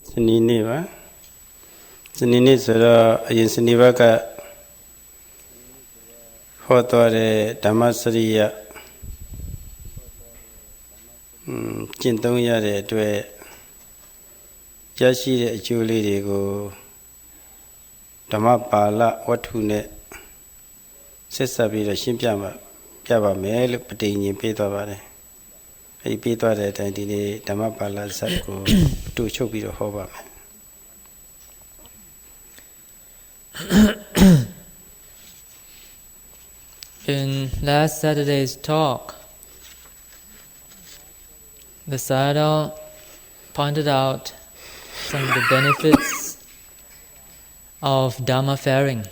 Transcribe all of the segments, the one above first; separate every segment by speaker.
Speaker 1: Sininiva. Sinini sura ayin sinivaka hotore Dhamma Sariya Chintong yare dwe Yashi de Juli de go Dhamma Pala Watune Sesabi the Shimpyama Piaba Mel Patini Petavare. I Peter that I did Dhamma Pala Sako to Chobi the Hoba.
Speaker 2: In last Saturday's talk, the Sayadaw pointed out some of the benefits of Dhamma faring.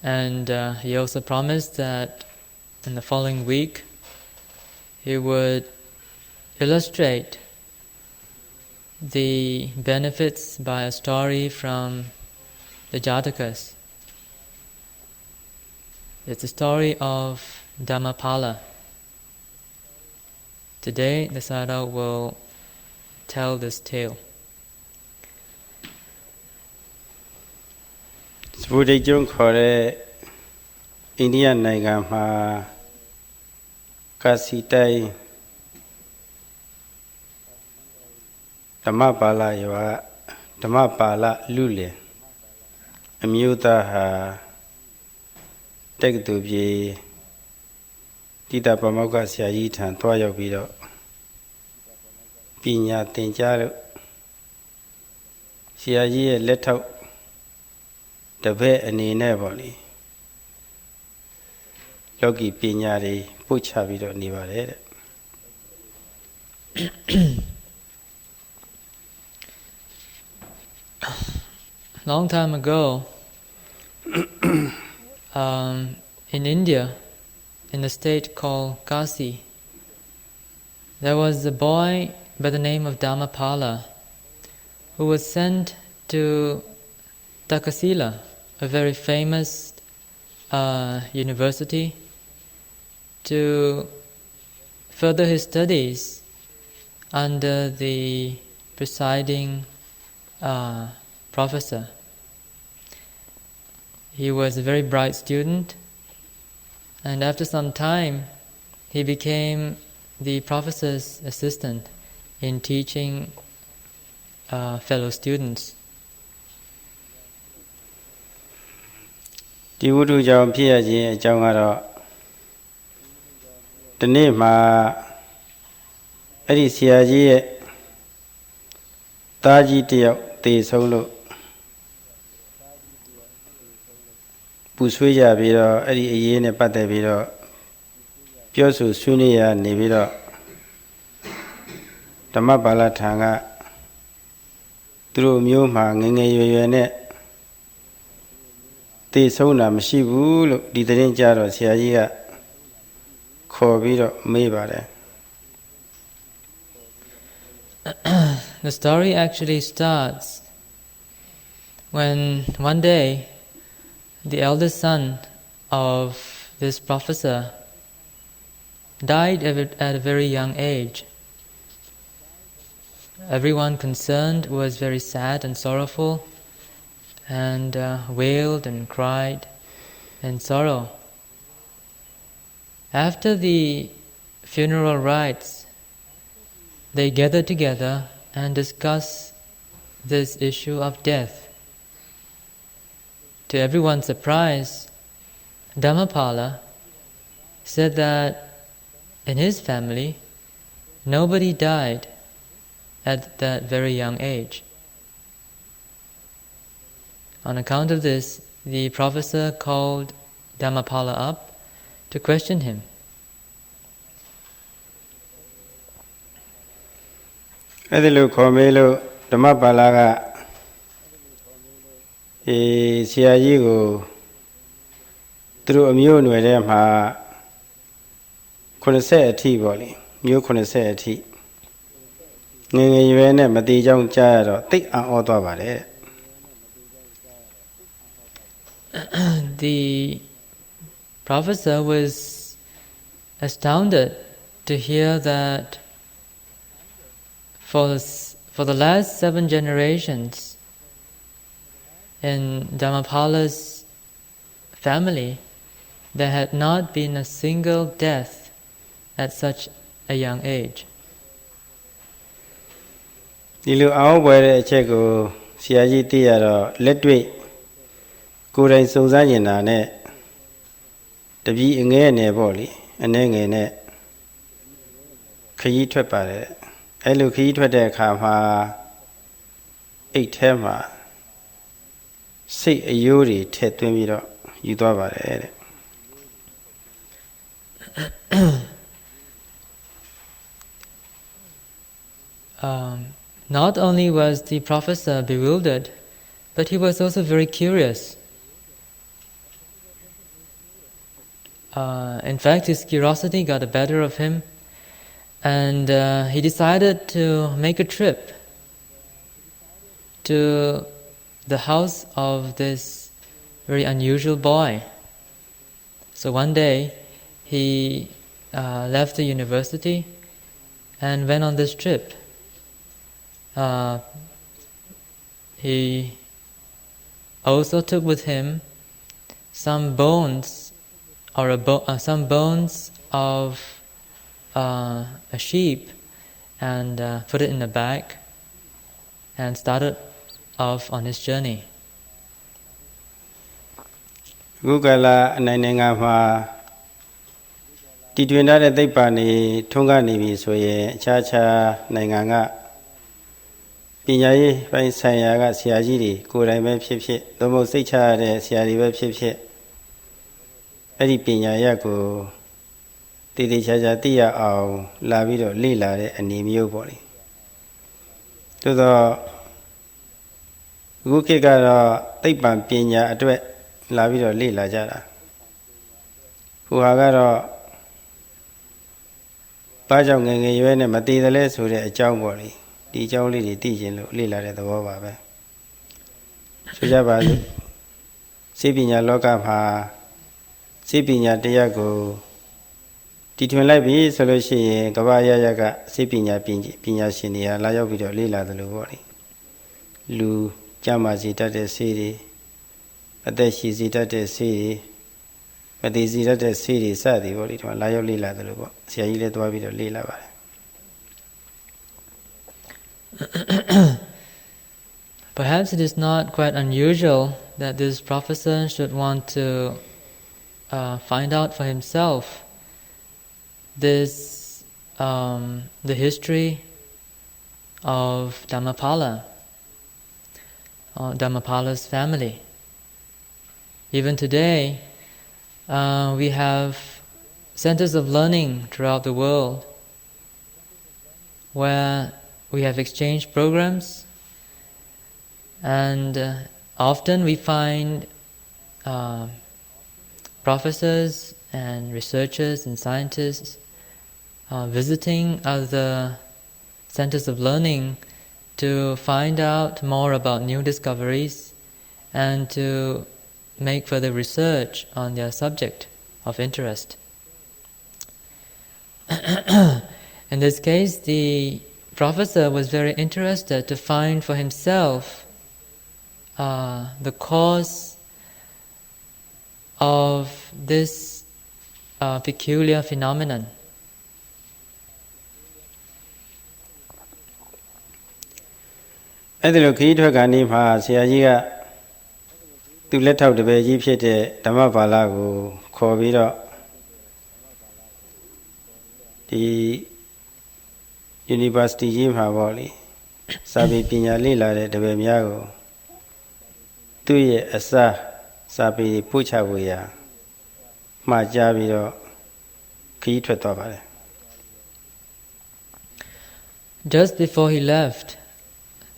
Speaker 2: And he also promised that in the following week he would illustrate the benefits by a story from the Jatakas. It's a story of Dhammapala. Today, the Sayadaw will tell this tale.
Speaker 1: Sbuddhijung kore India Nagama Kasitai Dhammapala Yawa Dhammapala Lule Amyuta ha Take to be Tita Pamoka Siayit and Toya Vido Pina Tinjaro Siayi let out the way and in Nevoli Logi Pinari Pucha Vido Nivare.
Speaker 2: Long time ago, in India, in a state called Kasi, there was a boy by the name of Dhammapala who was sent to Takasila, a very famous university, to further his studies under the presiding professor. He was a very bright student, and after some time he became the professor's assistant in teaching fellow students.
Speaker 1: The Udu Jam Piaji Jangara the name Edisiaji Taji Tia Te Solo Puswija Viro Edi Yene Pate Viro Piosu Sunia Niviro Dhammapala Tanga through Muma Nene Te Sona Mashibu Didrin Jaro Siaja Corvido Mebare.
Speaker 2: The story actually starts when one day the eldest son of this professor died at a very young age. Everyone concerned was very sad and sorrowful and wailed and cried in sorrow. After the funeral rites, they gathered together and discussed this issue of death. To everyone's surprise, Dhammapala said that in his family, nobody died at that very young age. On account of this, the professor called Dhammapala up to question him.
Speaker 1: Edilu Komelo Dhammapala Siajigo through a mule with them could say a tea volley. You couldn't say a tea. You went at the young child or thick and auto about it.
Speaker 2: The professor was astounded to hear that for the last 7 generations in Dhammapala's family, there had not been a single death at such a young age.
Speaker 1: ဒီလိုအောင်ပွဲတဲ့အချက်ကိုဆရာကြီးသိရတော့လက်တွေ့ကိုယ်တိုင်စုံစမ်းနေတာနဲ့တပည့်အငဲနဲ့ပေါ့လေအနေငယ်နဲ့ခရီးထွက်ပါတယ်အဲ့လိုခရီးထွက်တဲ့အခါမှာအိတ်ထဲမှာစိတ်အယိုးတွေထည့်သွင်းပြီးတော့ယူသွားပါတယ်တဲ့
Speaker 2: Not only was the professor bewildered, but he was also very curious. In fact, his curiosity got the better of him, and he decided to make a trip to the house of this very unusual boy. So one day, he left the university and went on this trip. He also took with him some bones, or some bones of a sheep, and put it in a bag, and started off on his journey.
Speaker 1: အခုကလာအနိုင်နိုင်ငံမှာတည်တွင်တဲ့သိပ္ပံနေထွန်းကားနေပြီဆိုရင်အခြားခြားနိုင်ငံကပညာရေးပိုင်းဆိုင်ရာကဆရာကြီးတွေကိုယ်တိုင်ပဲဖြစ်ဖြစ်သို့မဟုတ်စိတ်ချရတဲ့ဆရာတွေပဲဖြစ်ဖြစ်အဲ့ဒီပညာရပ်ကိုတည်တည်ချာချာသိရအောင်လာပြီးတော့လေ့လာတဲ့အနေမျိုးပေါ့လေသို့တော့အခုခေတ်ကတော့သိပ္ပံပညာအတွက်လာပြီးတော့လေ့လာကြတာဟိုဟာကတော့ဘာကြောင့်ငယ်ငယ်ရွယ်နဲ့မတည်တယ်လဲဆိုတဲ့အကြောင်းပေါ့လေဒီအကြောင်းလေးတွေသိခြင်းလို့လေ့လာတဲ့သဘောပါပဲဆိုကြပါစို့စိတ်ပညာလောကမှာစိတ်ပညာတရားကိုတည်ထွင်လိုက်ပြီဆိုလို့ရှိရင်ကမ္ဘာရရကစိတ်ပညာပညာရှင်တွေကလာရောက်ပြီးတော့လေ့လာတယ်လို့ပေါ့လေလူကြမ်းမာစီတတ်တဲ့ဆေးတွေအသက်ရှည်စီတတ်တဲ့ဆေးတွေမတည်စီတတ်တဲ့ဆေးတွေစသည်ပေါ့လေဒီမှာလာရောက်လေ့လာတယ်လို့ပေါ့ဆရာကြီးလည်းသွားပြီးတော့လေ့လာပါတယ်
Speaker 2: Perhaps it is not quite unusual that this professor should want to find out for himself the history of Dhammapala, or Dhammapala's family. Even today, we have centers of learning throughout the world where we have exchange programs, and often we find professors and researchers and scientists visiting other centers of learning to find out more about new discoveries and to make further research on their subject of interest. In this case, the professor was very interested to find for himself the cause of this peculiar phenomenon.
Speaker 1: အဲ့ဒီလိုခရီးထွက်ကနေမှာဆရာကြီးကသူလက်ထောက်တပည့်ကြီးဖြစ်တဲ့ဓမ္မပါဠကိုခေါ်ပြီးတော့ဒီ University ကြီးမှာပေါ့လေစာပေပညာလေ့လာတဲ့တပည့်များကိုသူ့ရဲ့အစားစာပေပို့ချဖို့ရာမှာကြားပြီးတော့ခရီးထွက်သွားပါတယ်
Speaker 2: Just before he left,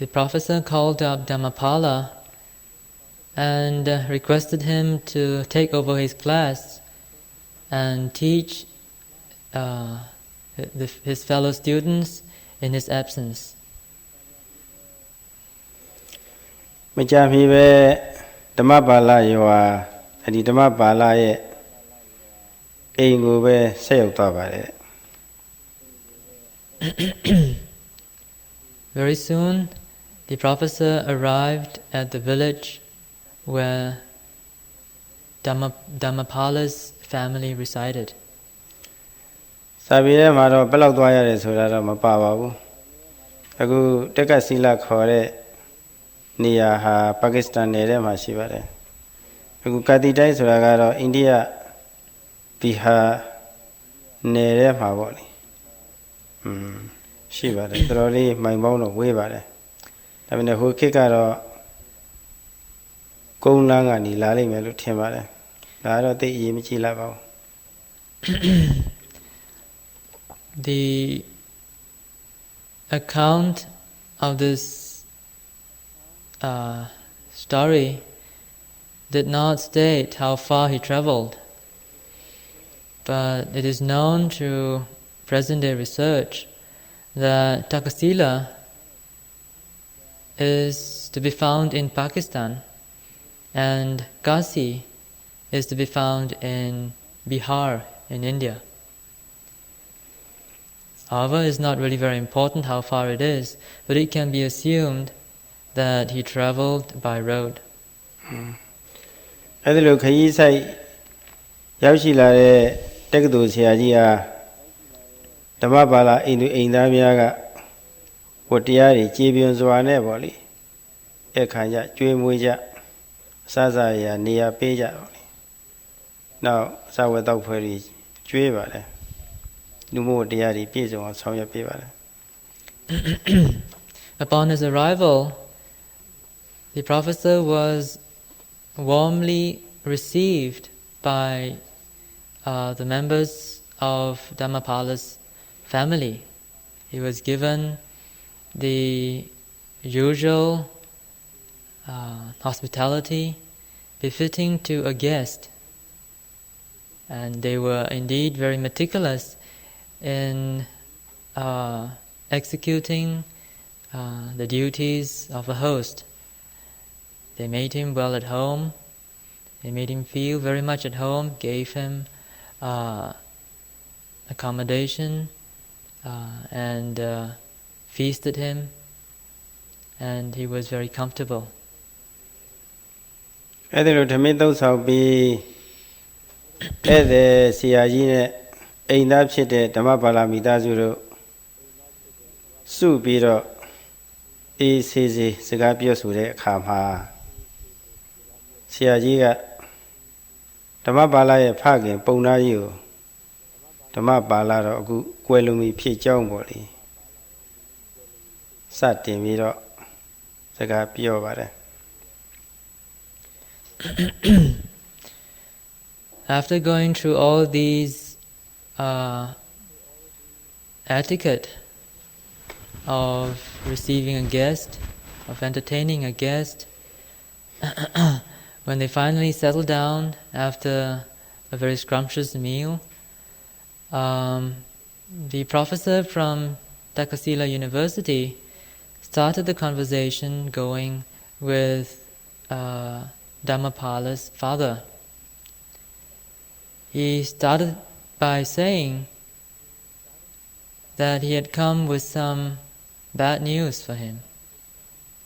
Speaker 2: the professor called up Dhammapala and requested him to take over his class and teach his fellow students in his absence.
Speaker 1: မကြာမီပဲဓမ္မပါဠရွာဒီဓမ္မပါဠရဲ့အိမ်ကိုပဲဆက်ရောက်သွားပါတယ်
Speaker 2: Very soon, the professor arrived at the village where Dhammapala's family resided.
Speaker 1: စာပေထဲမှာတော့ဘယ်လောက်သွားရတယ်ဆိုတာတော့မပါပါဘူးအခုတက္ကစီလခေါ်တဲ့နေရာဟာပါကစ္စတန်နယ်ထဲမှာရှိပါတယ်အခုကာတီတိုင်းဆိုတာကတော့အိန္ဒိယဘီဟာနယ်ထဲမှာပေါ့လေရှိပါတယ်တော်တော်လေးမိုင်ပေါင်းတော့ဝေးပါတယ်ဒါပေမဲ့ဟိုခေတ်ကတော့ကုန်းလမ်းကနေလာလိမ့်မယ်လို့ထင်ပါတယ်ဒါတော့သိအရေးမကြီးလိုက်ပါဘူး
Speaker 2: The account of this story did not state how far he traveled, but it is known through present-day research that Takasila is to be found in Pakistan and Kasi is to be found in Bihar in India. However, it's not really very important how far it is, but it can be assumed that he traveled by road.
Speaker 1: အဲ့ဒီလိုခရီးဆိုင်ရောက်ရှိလာတဲ့တက္ကသိုလ်ဆရာကြီးဟာဓမ္မပါဠိအိမ်သူအိမ်သားများကဝတ္တရားတွေကြေပြွန်စွာနဲ့ပေါ့လေအခါကျကျွေးမွေးကြအစစရာနေရာပေးကြပေါ့လေနောက်စာဝတ်တောက်ဖွဲ့တွေကျွေးပါတယ်လူမှုတရားတွေပြည့်စုံအောင်ဆောင်ရွက်ပေးပါတယ်
Speaker 2: Upon his arrival, the professor was warmly received by the members of Dhammapala's family. He was given the usual hospitality befitting to a guest, and they were indeed very meticulous in executing the duties of a host. They made him well at home. They made him feel very much at home, gave him accommodation, and feasted him, and he was very comfortable.
Speaker 1: အဲ့ဒီလိုဓမ္မသုံးဆောင်ပြီးဧည့်သည်ဆရာကြီးနဲ့အိမ်သားဖြစ်တဲ့ဓမ္မပါဠိမိသားစုတို့စုပြီးတော့အေးဆေးဆေးစကားပြောဆိုတဲ့အခါမှာဆရာကြီးကဓမ္မပါဠိရဲ့ဖခင်ပုံနာကြီးကိုဓမ္မပါဠိတော့အခုကွယ်လွန်ပြီဖြစ်ကြောင်းပေါ့လေစတင်ပြီးတော့စကားပြောပါတယ်
Speaker 2: After going through all these etiquette of receiving a guest, of entertaining a guest, when they finally settled down after a very scrumptious meal, the professor from Takasila University started the conversation going with Dhammapala's father. He started by saying that he had come with some bad news for him,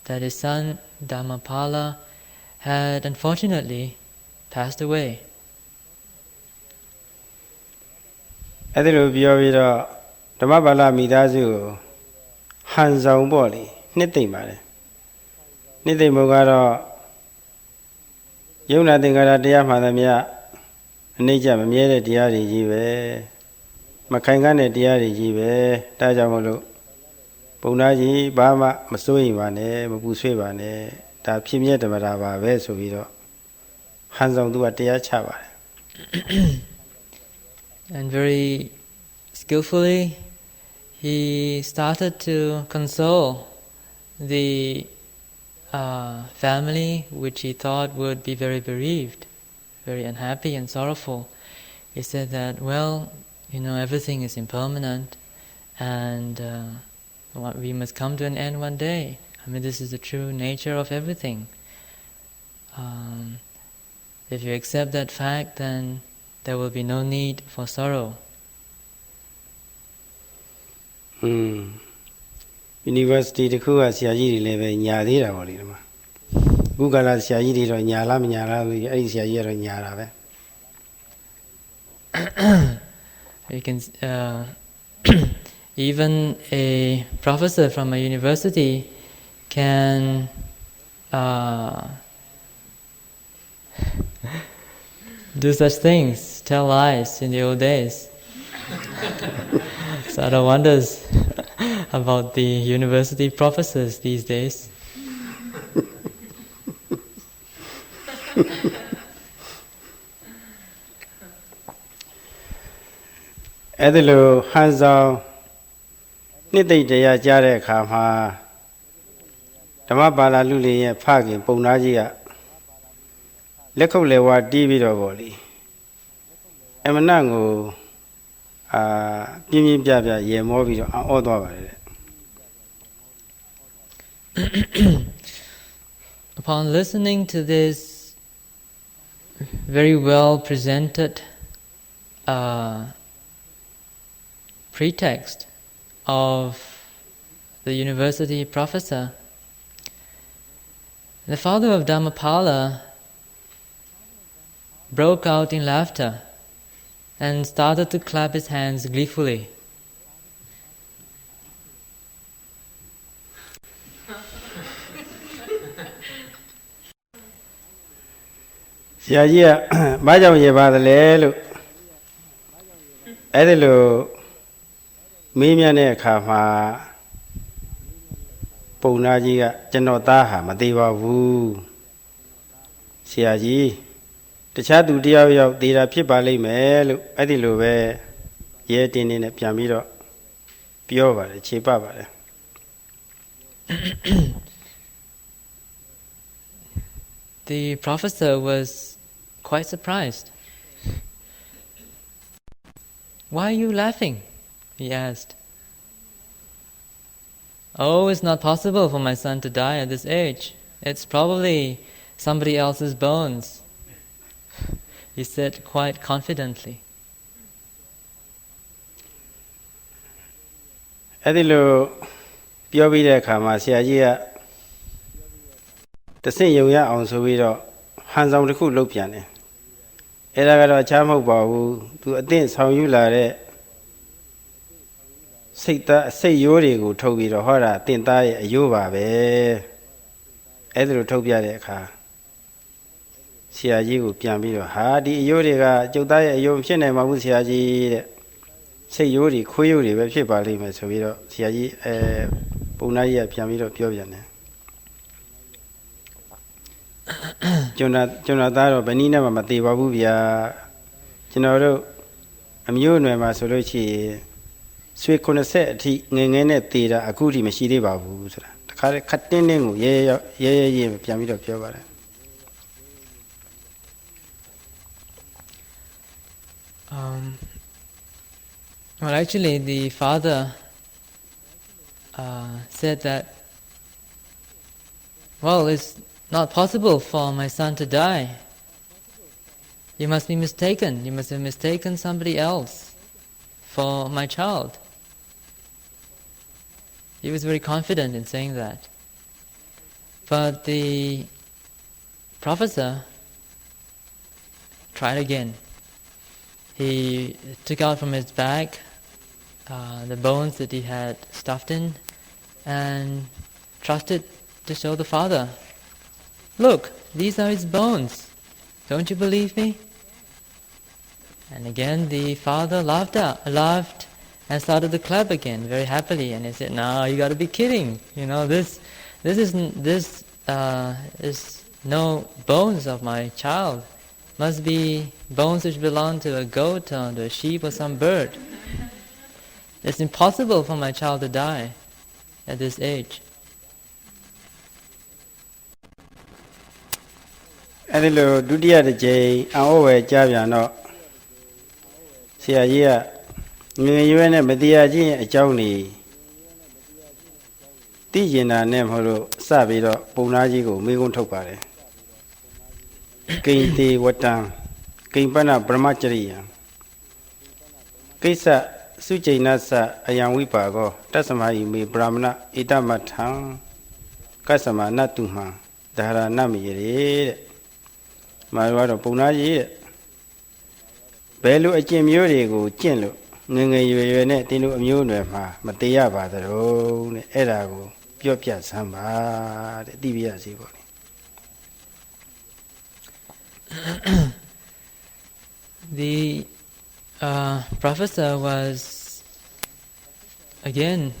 Speaker 2: that his son Dhammapala had unfortunately passed away.
Speaker 1: အဲ့ဒီလိုပြောပြီးတော့ဓမ္မပါဠိမိသားစုကိုဟန်ဆောင်ပေါ့လေနှစ်သိမ့်ပါတယ်နှစ်သိမ့်မှုကတော့ယုံနာသင်္ကာရတရားမှန်သမျှအနိစ္စမမြဲတဲ့တရားတွေကြီးပဲမခိုင်ခန့်တဲ့တရားတွေကြီးပဲဒါကြောင့်မလို့ပုံနာကြီးဘာမှမစိုးရိမ်ပါနဲ့မပူဆွေးပါနဲ့ဒါဖြစ်မြဲဓမ္မတာပါပဲဆိုပြီးတော့ဟန်ဆောင်သူကတရားချပါတယ်
Speaker 2: And very skillfully he started to console the family which he thought would be very bereaved, very unhappy and sorrowful. He said that, well, everything is impermanent and we must come to an end one day. I mean, this is the true nature of everything. If you accept that fact, then there will be no need for sorrow.
Speaker 1: University တခုကဆရာကြီးတွေလည်းပဲညာသေးတာပေါ့လေဒီမှာအခုကလာဆရာကြီးတွေတော့ညာလားမညာလားဆိုပြီးအဲ့ဒီဆရာကြီးကတော့ညာတာပဲ
Speaker 2: You can even a professor from a university can do such things, tell lies in the old days. So I don't wonder about the university professors these days.
Speaker 1: အဲ့လိုဟန်ဆောင်နှစ်သိမ့်တရားကြားတဲ့အခါမှာဓမ္မပါဠိလူလင်ရဲ့ဖခင်ပုံသားကြီးကလက်ခုပ်လက်ဝါးတီးပြီးတော့ဗောလေအမနကိုပြင်းပြင်းပြပြရေမောပြီးတော့အော်သွားပါတယ်တဲ့
Speaker 2: Upon listening to this very well presented pretext of the university professor, the father of Dhammapala broke out in laughter and started to clap his hands gleefully.
Speaker 1: ဆရာကြီးကဘာကြောင့်ရေပါတယ်လဲလို့အဲ့ဒီလိုမေးမြန်းတဲ့အခါမှာပုံနာကြီးကကျွန်တော်သားဟာမသေးပါဘူးဆရာကြီးတခြားသူတယောက်ယောက်သေးတာဖြစ်ပါလိမ့်မယ်လို့အဲ့ဒီလိုပဲရဲတင်းတင်းနဲ့ပြန်ပြီးတော့ပြောပါတယ်ခြေပပါတယ်
Speaker 2: The professor was quite surprised. Why are you laughing? He asked. Oh, it's not possible for my son to die at this age. It's probably somebody else's bones, he said quite confidently.
Speaker 1: အဲ့ဒီလိုပြောပြီးတဲ့အခါမှာဆရာကြီးကတဆင့်ယုံရအောင်ဆိုပြီးတော့ဟန်ဆောင်တစ်ခုလုပ်ပြန်တယ်အဲ့ဒါကတော့ချားမဟုတ်ပါဘူးသူအသင့်ဆောင်ယူလာတဲ့စိတ်ရိုးတွေကိုထုတ်ပြီးတော့ဟောတာတင့်သားရဲ့အယိုးပါပဲအဲ့ဒါလိုထုတ်ပြတဲ့အခါဆရာကြီးကိုပြန်ပြီးတော့ဟာဒီအယိုးတွေကကျုပ်သားရဲ့အယိုးဖြစ်နိုင်မှာဘူးဆရာကြီးတဲ့စိတ်ရိုးတွေခွေးရိုးတွေပဲဖြစ်ပါလိမ့်မယ်ဆိုပြီးတော့ဆရာကြီးပုံနာကြီးကပြန်ပြီးတော့ပြောပြန်တယ်ကျွန်တော်သားတော့ဘယ်နည်းနဲ့မှမသေးပါဘူးဗျာကျွန်တော်တို့အမျိုးအနွယ်မှာဆိုလို့ရှိရင်ဆွေ90အထိငယ်ငယ်နဲ့သေးတာအခုထိမရှိသေးပါဘူးဆိုတာတခါလေခတ်တင်းတင်းကိုရဲပြန်ပြီးတော့ပြောပါတယ်
Speaker 2: Well, actually, the father said that, well, it's not possible for my son to die. You must be mistaken. You must have mistaken somebody else for my child. He was very confident in saying that. But the professor tried again. He took out from his bag the bones that he had stuffed in and trusted to show the father. Look, these are his bones. Don't you believe me? And again the father laughed and started to clap again very happily, and he said, "No, you got to be kidding. You know, this is no bones of my child. Must be bones which belong to a goat or to a sheep or some bird. It's impossible for my child to die at this age."
Speaker 1: အဲ့ဒီလိုဒုတိယတစ်ကြိမ်အော်ဝယ်ကြားပြန်တော့ဆရာကြီးကငွေရွေးနဲ့မတရားခြင်းအကြောင်းနေသိကျင်တာနဲ့မဟုတ်လို့စပြီးတော့ပုံသားကြီးကိုမေးခွန်းထုတ်ပါတယ်ကိဉ္တိဝတ္တံကိဉ္ပနဗြဟ္မចရိယံကိစ္စ Sujainasa Ayang Vipago, Tasamayi me Brahmana, Itamatang, Kasama Natuma, Dara Nami, Marwado Punaji, Belu Achim Yurigo, Chinlo, Nunga Yuene, Tinu Munema, Matea Badaro, Erago, Piopia Samba, Divia Siboni.
Speaker 2: The professor was again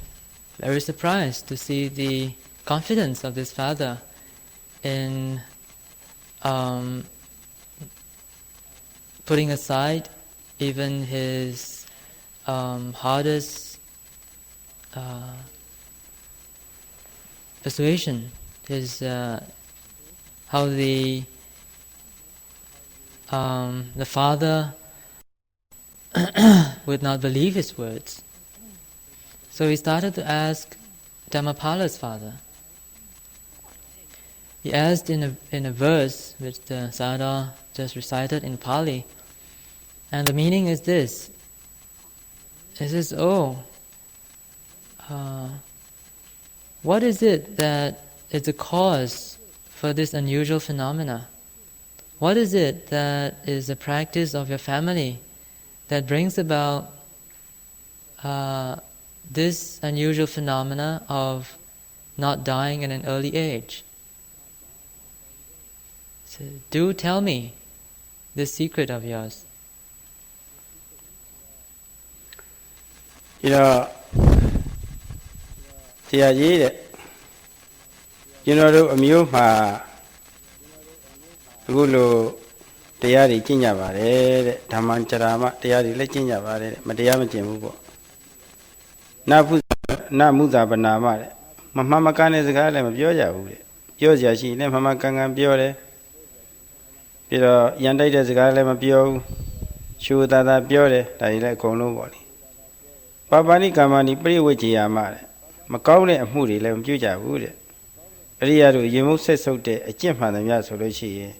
Speaker 2: very surprised to see the confidence of this father in putting aside even his hardest persuasion, his how the father would not believe his words. So he started to ask Dhammapala's father. He asked in a verse which the Sayadaw just recited in Pali, and the meaning is this. He says, what is it that is the cause for this unusual phenomena? What is it that is the practice of your family that brings about this unusual phenomena of not dying at an early age? So, do tell me this secret of yours.
Speaker 1: You know, Gulu Tiari Chinya Vare, Tamanchara, Tiari Lechinya Vare, Matiama Chimubo. Namuza Banamare. Mamma Can is a garden of Yoja. Yoja, she named Mamma Kangan Biore. Pero Yanda is a garden of Bio, Shudada Biore, Daila Kono Body. Babani Kamani, pretty witchy Amare. Macaulay and Moody, Lem Juja would. Riaru, you must say so, a chimpan and Yasolochi.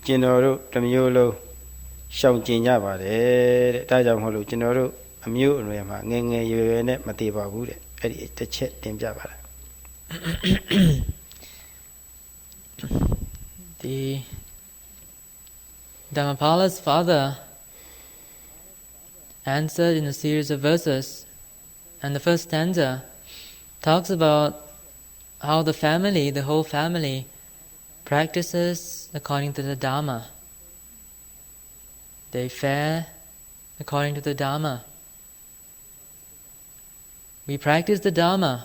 Speaker 1: General, Tamulo, Shouting Yabare, Tajamolo, General, a mule, Nenge, you and Mativa would, the chet in Java.
Speaker 2: The Dhammapala's father answered in a series of verses, and the first stanza talks about how the family, the whole family, practices according to the Dhamma. They fare according to the Dhamma. We practice the Dhamma.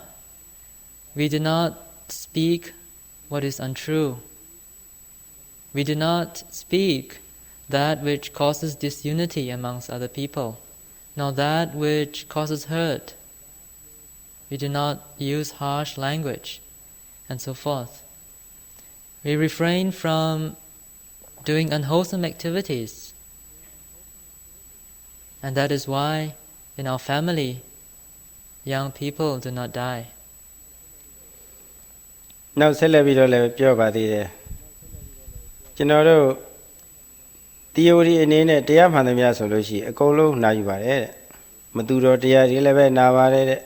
Speaker 2: We do not speak what is untrue. We do not speak that which causes disunity amongst other people, nor that which causes hurt. We do not use harsh language, and so forth. We refrain from doing unwholesome activities. And that is why in our family, young people do not die.
Speaker 1: Now, Celebrity Pure General Theory in it, Diapanamia Solushi, a colo, Nayuare, Maduro Diari, Leve Navare,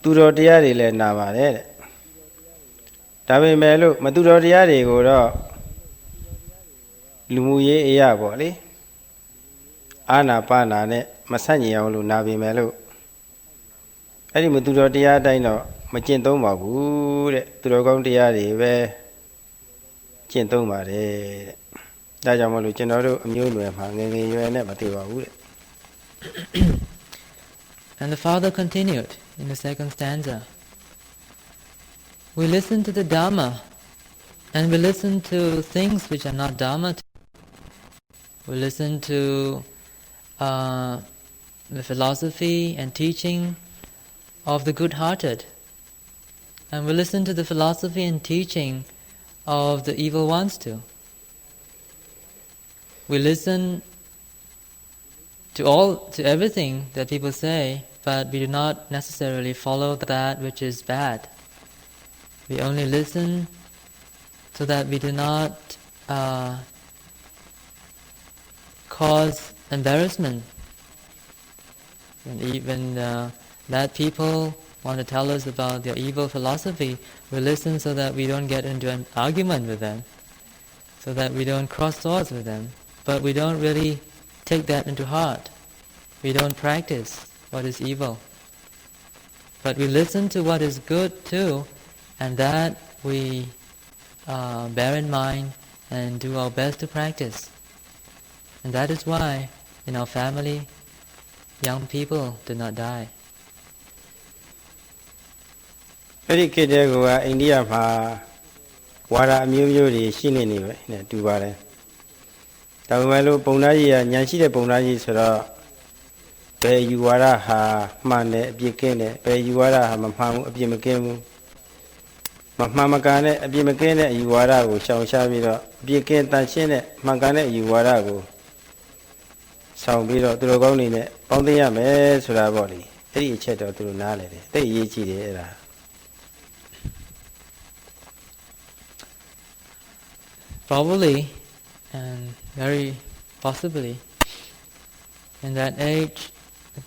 Speaker 1: Duro Diari, Navare. Tabe Melo, Maduro Diari, Goro Lumuye Eaboli Anapana, Masania, Nabi Melo. Any Maduro Diari, no, Machinto Mabu, Durogon Diari, where Chinto Mare. Dajamolo General, a mule, hanging you and Mativa.
Speaker 2: And the father continued in the second stanza. We listen to the Dhamma, and we listen to things which are not Dhamma. We listen to the philosophy and teaching of the good-hearted, and we listen to the philosophy and teaching of the evil ones too. We listen to everything that people say, but we do not necessarily follow that which is bad. We only listen so that we do not cause embarrassment And even that people want to tell us about their evil philosophy, we listen so that we don't get into an argument with them, so that we don't cross swords with them. But we don't really take that into heart. We don't practice what is evil. But we listen to what is good too, and that we bear in mind and do our best to practice. And that is why in our family, young people do not die.
Speaker 1: အဲ့ဒီခေတ်တည်းကအိန္ဒိယမှာဝါဒအမျိုးမျိုးတွေရှိနေပဲနဲ့တူပါတယ်။ဒါပေမဲ့လို့ပုံသားကြီးကဉာဏ်ရှိတဲ့ပုံသားကြီးဆိုတော့ဘယ်ယူဝါဒဟာမှန်တယ်အပြစ်ကင်းတယ်ဘယ်ယူဝါဒဟာမမှန်ဘူးအပြစ်မကင်းဘူးမမှန်မကန်တဲ့အပြစ်မကင်းတဲ့ယူဝါဒကိုရှောင်ရှားပြီးတော့အပြစ်ကင်းတန်ရှင်းတဲ့မှန်ကန်တဲ့ယူဝါဒကိုဆောင်ပြီးတော့သူတို့ကောင်းနေနဲ့ပေါင်းသိရမယ်ဆိုတာပေါ့လေအဲ့ဒီအချက်တော့သူတို့နားလည်တယ်တိတ်အရေးကြီးတယ်အဲ့ဒါ
Speaker 2: Probably, and very possibly, in that age,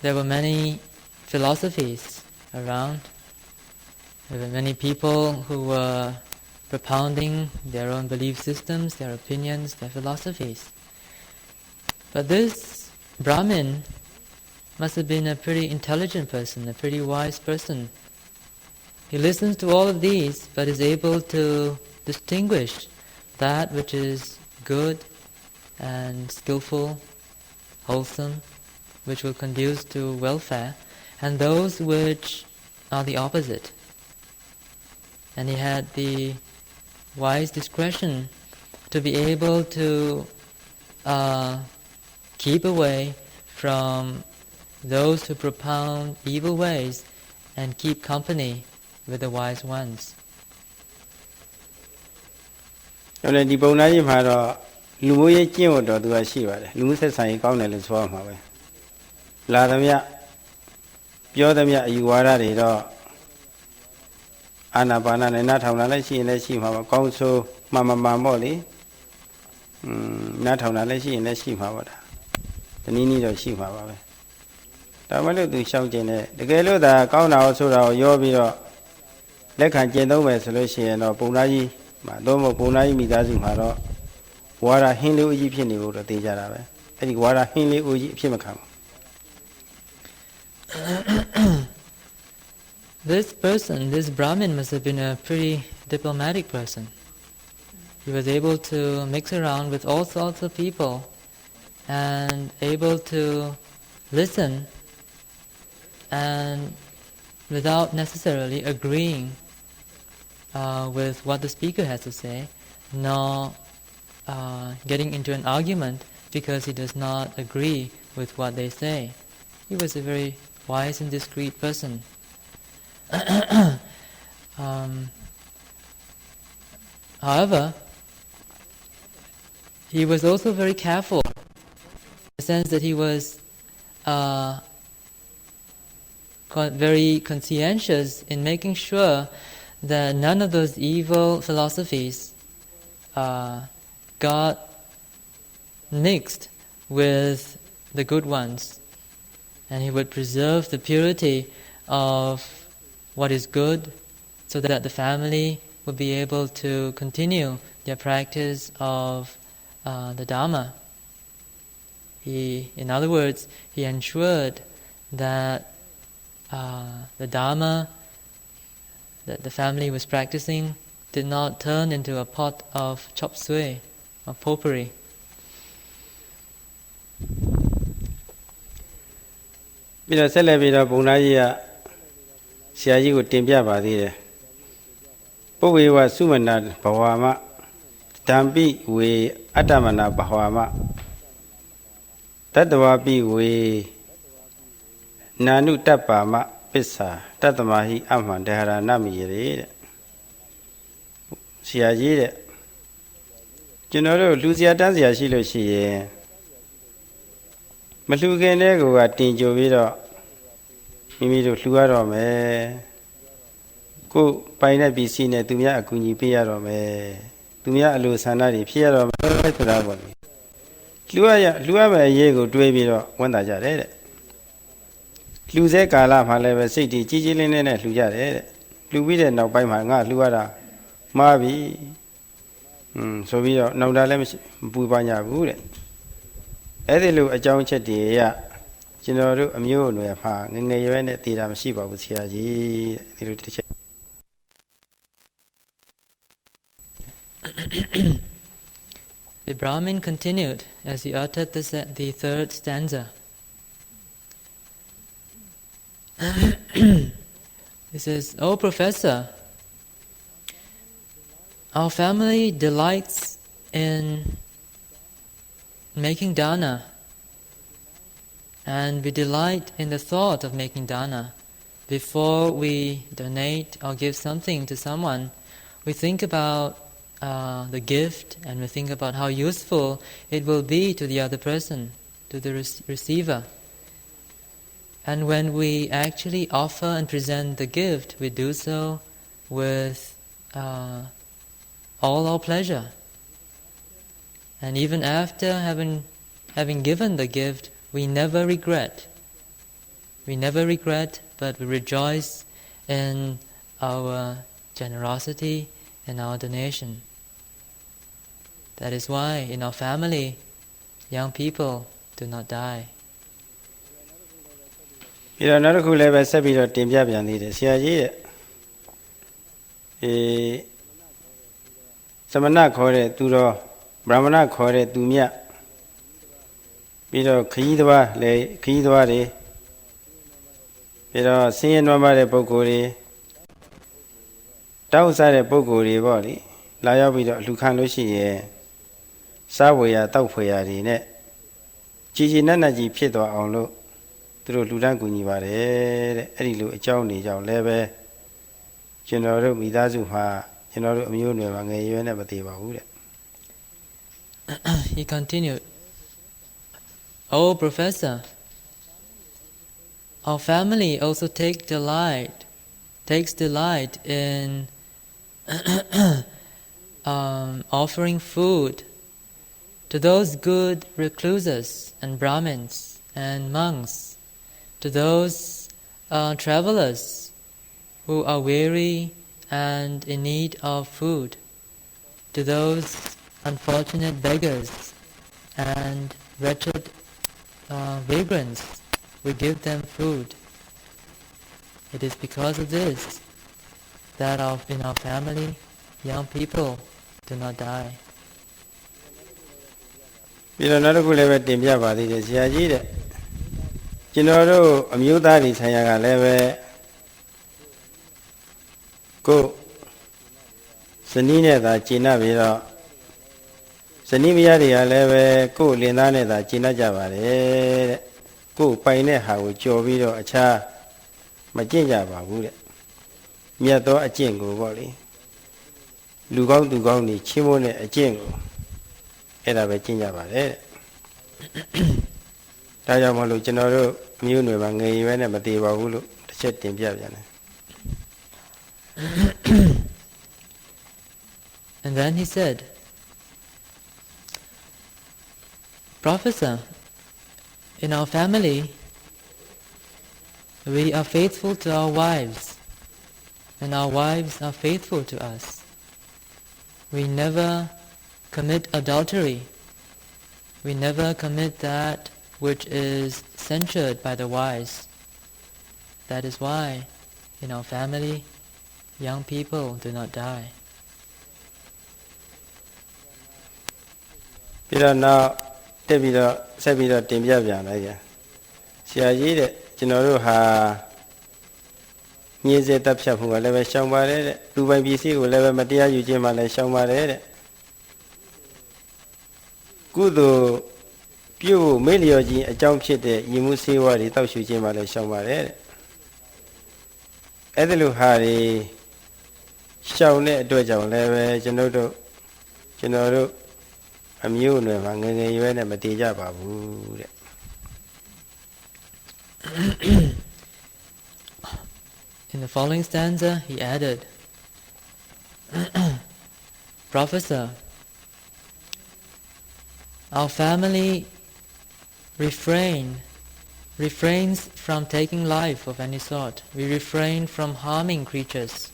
Speaker 2: there were many philosophies around. There were many people who were propounding their own belief systems, their opinions, their philosophies. But this Brahmin must have been a pretty intelligent person, a pretty wise person. He listens to all of these, but is able to distinguish that which is good and skillful, wholesome, which will conduce to welfare, and those which are the opposite. And he had the wise discretion to be able to keep away from those who propound evil ways and keep company with the wise ones.
Speaker 1: အဲ့ဒီပုံသားကြီးမှာတော့လူမျိုးရေးကျင့်ဝတ်တော်သူကရှိပါတယ်လူမှုဆက်ဆံရေးကောင်းတယ်လို့ဆိုရမှာပဲလာသမျှပြောသမျှအယူဝါဒတွေတော့အာနာပါနနဲ့နားထောင်လာလည်းရှိရင်လည်းရှိမှာပါကောင်းဆိုးမှန်မှန်ပေါ့လေနားထောင်လာလည်းရှိရင်လည်းရှိမှာပါဒါတနည်းနည်းတော့ရှိမှာပါပဲဒါမှလို့သူရှောက်ကျင်တယ်တကယ်လို့ဒါကောင်းတာကိုဆိုတာကိုရောပြီးတော့လက်ခံကျင့်သုံးမယ်ဆိုလို့ရှိရင်တော့ပုံသားကြီးမှာတော့ပုံသားကြီးမိသားစုမှာတော့ဝါဒဟင်းလေးဦးကြီးဖြစ်နေဖို့တော့သိကြတာပဲအဲ့ဒီဝါဒဟင်းလေးဦးကြီးအဖြစ်မခံဘူး
Speaker 2: This person, this Brahmin, must have been a pretty diplomatic person. He was able to mix around with all sorts of people and able to listen and without necessarily agreeing with what the speaker has to say, nor getting into an argument because he does not agree with what they say. He was a very wise and discreet person. However, he was also very careful in the sense that he was very conscientious in making sure that none of those evil philosophies got mixed with the good ones, and he would preserve the purity of what is good so that the family would be able to continue their practice of the Dhamma. In other words, he ensured that the Dhamma that the family was practicing did not turn into a pot of chop suey, of potpourri.
Speaker 1: ပြီးတော့ဆက်လက်ပြီးတော့ဘုံသားကြီးကဆရာကြီးကိုတင်ပြပါသေးတယ်ပုဗ္ဗေဝသုမနာဘဝမဓမ္ပိဝေအတ္တမနာဘဝမတတ္တဝပိဝေနာနုတ္တပ္ပါမပစ္စာတတ္တမဟိအမှန်တဟရဏမိရေတဲ့ဆရာကြီးတဲ့ကျွန်တော်တို့လူစရာတန်းစရာရှိလို့ရှိရင်မလှူခင်တဲ့ကူကတင်ကြိုပြီးတော့မိမိတို့လှူရတော့မယ်ကိုယ်ပိုင်တဲ့ပစ္စည်းနဲ့သူများအကူအညီပေးရတော့မယ်သူများအလိုဆန္ဒတွေဖြစ်ရတော့မယ်ဆိုတာပေါ့လေလှူရမယ်အရေးကိုတွေးပြီးတော့ဝန်တာကြတယ်တဲ့ လှူစေကာလမှာလည်းပဲစိတ်တည်ကြီးကြီးလင်းလင်းနဲ့လှူကြတယ်တဲ့လှူပြီးတဲ့နောက်ပိုင်းမှာငါလှူရတာမှားပြီဆိုပြီးတော့နောက်တာလည်းမပူပါညာဘူးတဲ့အဲ့ဒီလိုအကြောင်းချက်တည်းရကျွန်တော်တို့အမျိုးအနွယ်မှာငငယ်ရွယ်နဲ့တည်တာမရှိပါဘူးဆရာကြီးတဲ့ဒီလိုတစ်ချက်
Speaker 2: The Brahmin continued as he uttered the third stanza. He says, "O Professor, our family delights in making dana, and we delight in the thought of making dana. Before we donate or give something to someone, we think about the gift, and we think about how useful it will be to the other person, to the receiver. And when we actually offer and present the gift, we do so with all our pleasure. And even after having given the gift, we never regret. We never regret, but we rejoice in our generosity and our donation. That is why in our family, young people do not die."
Speaker 1: ပြီးတော့နောက်တစ်ခုလည်းပဲဆက်ပြီးတော့တင်ပြပြန်သေးတယ်ဆရာကြီးရဲ့သမဏခေါ်တဲ့သူတော်ဗြဟ္မဏခေါ်တဲ့သူမြတ်ပြီးတော့ခရီးသွားလေခရီးသွားတွေပြီးတော့ဆင်းရဲနွမ်းပါးတဲ့ပုဂ္ဂိုလ်တွေတောက်စားတဲ့ပုဂ္ဂိုလ်တွေပေါ့လေလာရောက်ပြီးတော့လူခံလို့ရှိရင်စားဝေရတောက်ဖွေရတွေနဲ့ကြည်ကြည်နက်နက်ကြီးဖြစ်သွားအောင်လို့သူတို့လူတန်းကူညီပါတယ်တဲ့အဲ့ဒီလိုအကြောင်းနေကြောင်းလည်းပဲကျွန်တော်တို့မိသားစုမှာကျွန်တော်တို့အမျိုးအနွယ်မှာငယ်ရွယ်နဲ့မသေးပါဘူးတဲ့
Speaker 2: He continued, "Oh Professor, our family also takes delight in offering food to those good recluses and Brahmins and monks, to those travelers who are weary and in need of food, to those unfortunate beggars and wretched vagrants, we give them food. It is because of this that in our family, young people do not die."
Speaker 1: ပြီးတော့နောက်တစ်ခုလည်းပဲတင်ပြပါသေးတယ်ဆရာကြီးတဲ့ကျွန်တော်တို့အမျိုးသားတွေဆိုင်ရာကလည်းပဲကိုဇနီးနဲ့သာကျင့်납ပြီးတော့ဇနီးမယားတွေကလည်းပဲကိုလင်သားနဲ့သာကျင့်납ကြပါတယ်တဲ့ကိုပိုင်တဲ့ဟာကိုကြော်ပြီးတော့အခြားမကျင့်ကြပါဘူးတဲ့မြတ်သောအကျင့်ကိုပေါ့လေလူကောင်းသူကောင်းတွေချီးမွမ်းတဲ့အကျင့်ကိုအဲ့ဒါပဲကျင့်ကြပါတယ်တဲ့ဒါကြောင့်မလို့ကျွန်တော်တို့အမျိုးနွယ်မှာငယ်ရွယ်နဲ့မသေးပါဘူးလို့တစ်ချက်တင်ပြပြန်တယ်
Speaker 2: And then he said, "Professor, in our family, we are faithful to our wives, and our wives are faithful to us. We never commit adultery. We never commit that which is censured by the wise. That is why, in our family, young people do not die."
Speaker 1: ပြီးတော့နောက်တက်ပြီးတော့ဆက်ပြီးတော့တင်ပြပြန်လိုက်ကြဆရာကြီးတဲ့ကျွန်တော်တို့ဟာညည်းစေတပ်ဖြတ်ဖို့ကလည်းပဲရှောင်ပါတယ်တဲ့သူပိုင်ပစ္စည်းကိုလည်းပဲမတရားယူခြင်းမှလည်းရှောင်ပါတယ်တဲ့ကုသိုလ်ပြုဖို့မေ့လျော်ခြင်းအကြောင်းဖြစ်တဲ့ယဉ်မှုစေဝါတွေတောက်ရှူခြင်းမှလည်းရှောင်ပါတယ်တဲ့အဲ့ဒါလိုဟာတွေရှောင်တဲ့အတွက်ကြောင့်လည်းပဲကျွန်တော်တို့အမျိုးအနွယ်မှာငယ်ငယ်ရွယ်နဲ့မတည်ကြပါဘူးတဲ့
Speaker 2: In the following stanza, he added, "Professor, our family refrain refrains from taking life of any sort. We refrain from harming creatures.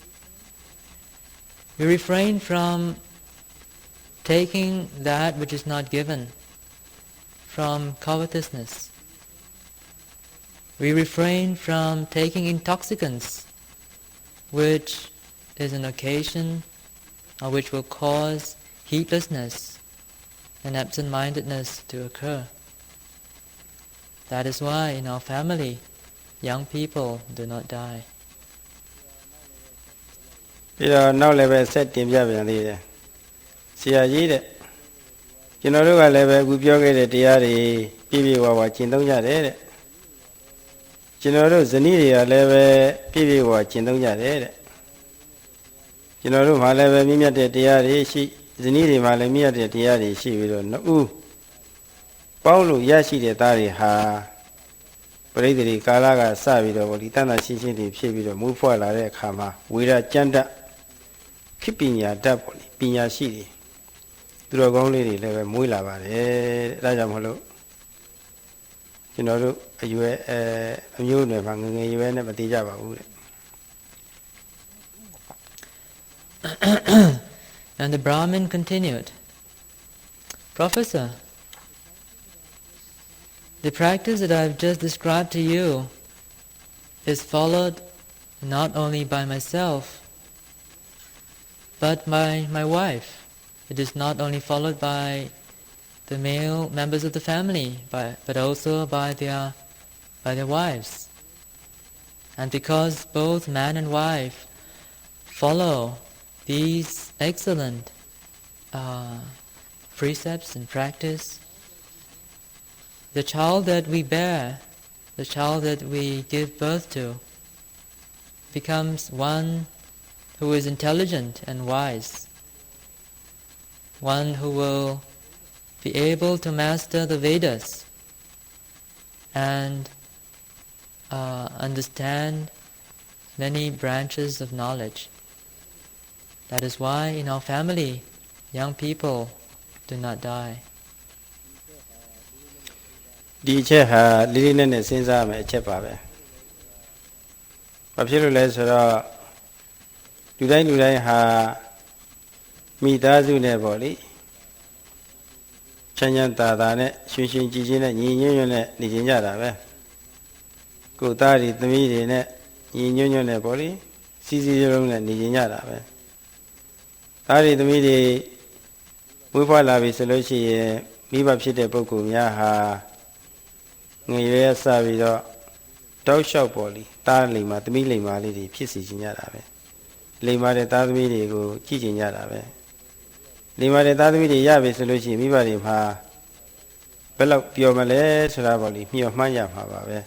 Speaker 2: We refrain from taking that which is not given, from covetousness. We refrain from taking intoxicants, which is an occasion or which will cause heedlessness and absent-mindedness to occur. That is why in our family, young people do not die.
Speaker 1: ပြီးတော့နောက်လည်းပဲဆက်တင်ပြပြန်သေးတယ်ဆရာကြီးတဲ့ကျွန်တော်တို့ကလည်းပဲအခုပြောခဲ့တဲ့တရားတွေပြည့်ပြည့်ဝဝကျင့်သုံးကြတယ်တဲ့ကျွန်တော်တို့ဇနီးတွေကလည်းပဲပြည့်ပြည့်ဝဝကျင့်သုံးကြတယ်တဲ့ကျွန်တော်တို့မှလည်းပဲမြင့်မြတ်တဲ့တရားတွေရှိဇနီးတွေမှလည်းမြင့်မြတ်တဲ့တရားတွေရှိပြီးတော့နှစ်ဦးပေါင်းလို့ရရှိတဲ့သားတွေဟာပရိသေတွေကာလကစပြီးတော့ဒီတန်တာရှင်းရှင်းတွေဖြစ်ပြီးတော့မူးဖွားလာတဲ့အခါမှာဝေဒကျမ်းတတ်ခိပညာတတ်ပေါ့လေပညာရှိတွေသူတော်ကောင်းလေးတွေလည်းပဲမွေးလာပါတယ်တဲ့ဒါကြောင့်မလို့ကျွန်တော်တို့အရွယ်အမျိုးတွေမှာငငယ်ရွယ်နဲ့မတည်ကြပါဘူးတဲ့
Speaker 2: And the Brahmin continued, Professor, the practice that I have just described to you is followed not only by myself, but by my wife. It is not only followed by the male members of the family, but also by their wives. And because both man and wife follow these excellent precepts and practice, the child that we bear, the child that we give birth to, becomes one who is intelligent and wise, one who will be able to master the Vedas and understand many branches of knowledge. That is why in our family, young people do not die.
Speaker 1: ဒီအချက်ဟာလေးလေးနက်နက်စဉ်းစားရမယ်အချက်ပါပဲ။ဘာဖြစ်လို့လဲဆိုတော့လူတိုင်းဟာမိသားစုနဲ့ပေါ့လေချမ်းချမ်းသာသာနဲ့ရွှင်ရွှင်ကြည်ကြည်နဲ့ညီညွတ်ညွတ်နဲ့နေကြကြတာပဲ။ကိုယ်သားတွေသမီးတွေနဲ့ညီညွတ်ညွတ်နဲ့ပေါ့လေစီစီရုံးနဲ့နေကြကြတာပဲ။သားတွေသမီးတွေဝိဖွားလာပြီဆိုလို့ရှိရင်မိဘဖြစ်တဲ့ပုဂ္ဂိုလ်များဟာငွေရဲစပြီးတော့တောက်လျှောက်ပေါ်လီတားလိမ်မာသမီးလိမ်မာလေးတွေဖြစ်စီခြင်းကြတာပဲလိမ်မာတဲ့သားသမီးတွေကိုကြည့်ခြင်းကြတာပဲလိမ်မာတဲ့သားသမီးတွေရပြီဆိုလို့ရှိရင်မိဘတွေမှာဘယ်လောက်ပျော်မလဲဆိုတာပေါ့လီမျှော်မှန်းရမှာပါပဲ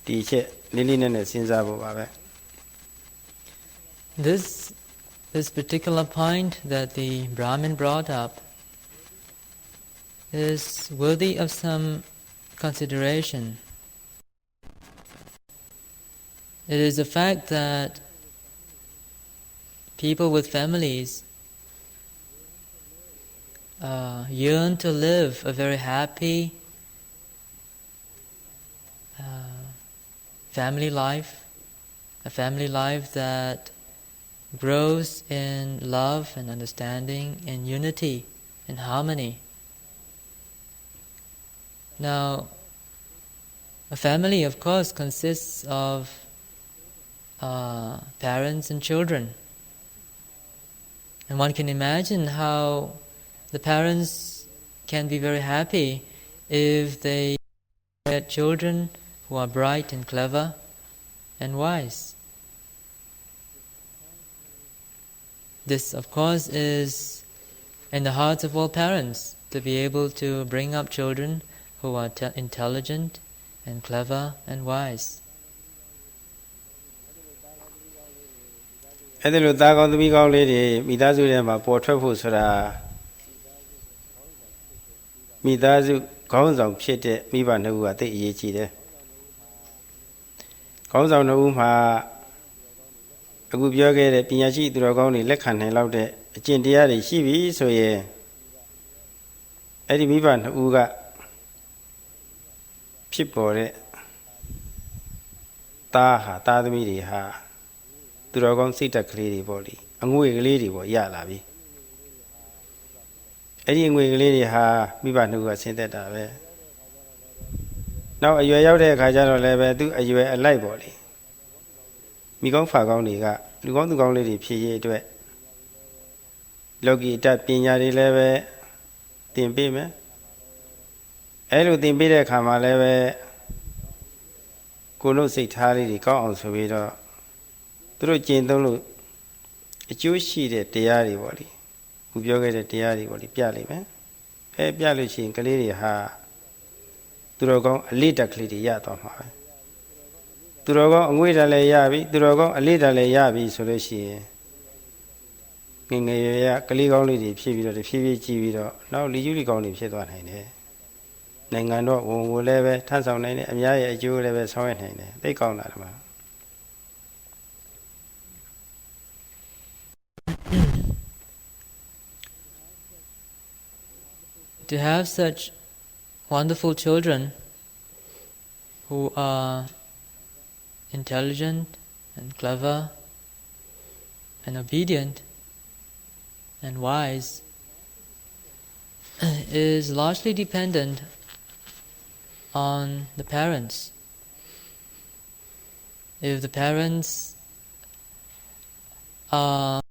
Speaker 1: ဒီအချက်လေးလေးနက်နက်စဉ်းစားဖို့ပါပဲ
Speaker 2: This particular point that the Brahmin brought up is worthy of some consideration. It is a fact that people with families yearn to live a very happy family life, a family life that grows in love and understanding, in unity, in harmony. Now, a family, of course, consists of parents and children. And one can imagine how the parents can be very happy if they get children who are bright and clever and wise. This, of course, is in the hearts of all parents, to be able to bring up children who are intelligent and clever and wise.
Speaker 1: အဲ့ဒီလိုသားကောင်းသမီးကောင်းလေးတွေမိသားစုထဲမှာပေါ်ထွက်ဖို့ဆိုတာမိသားစုခေါင်းဆောင်ဖြစ်တဲ့မိဘနှစ်ဦးကသိအရေးကြီးတယ်ခေါင်းဆောင်နှစ်ဦးမှာအခုပြောခဲ့တဲ့ပညာရှိသူတော်ကောင်းတွေလက်ခံနိုင်လောက်တဲ့အကျင့်တရားတွေရှိပြီဆိုရင်အဲ့ဒီမိဘနှစ်ဦးက ဖြစ်ပေါ်တဲ့သားဟာသားသမီးတွေဟာသူတော်ကောင်းစိတ်ဓာတ်ကလေးတွေပေါ့လေအငွေကလေးတွေပေါ့ရလာပြီအဲ့ဒီအငွေကလေးတွေဟာမိဘနှုတ်ကဆင်းသက်တာပဲနောက်အရွယ်ရောက်တဲ့အခါကျတော့လည်းပဲသူအရွယ်အလိုက်ပေါ့လေမိကောင်းဖာကောင်းတွေကလူကောင်းသူကောင်းလေးတွေဖြစ်ရေးအတွက်လောကီတပညာတွေလည်းပဲသင်ပေးမယ်အဲ့လိုသင်ပေးတဲ့အခါမှာလည်းပဲကိုယ်လို့စိတ်ထားလေးတွေကောင်းအောင်ဆိုပြီးတော့သူတို့ကျင့်သုံးလို့အကျိုးရှိတဲ့တရားတွေပေါ့လေခုပြောခဲ့တဲ့တရားတွေပေါ့လေပြလိုက်မယ်ပြလို့ရှိရင်ကလေးတွေဟာသူတော်ကောင်းအလေးတက်ကလေးတွေရသွားမှာပဲသူတော်ကောင်းအငွေ့တလည်းရပြီသူတော်ကောင်းအလေးတလည်းရပြီဆိုလို့ရှိရင်ငယ်ငယ်ရကလေးကောင်းလေးတွေဖြစ်ပြီးတော့တဖြည်းဖြည်းကြည့်ပြီးတော့နောက်လူကြီးလူကောင်းတွေဖြစ်သွားနိုင်တယ်နိုင်ငံတော်ဝန်ကိုလည်းပဲထမ်းဆောင်နိုင်တယ်အများရဲ့အကျိုးလည်းပဲဆောင်ရွက်နိုင်တယ်သိကောင်းတာဒီမှာ
Speaker 2: To have such wonderful children who are intelligent and clever and obedient and wise is largely dependent on the parents. If the parents are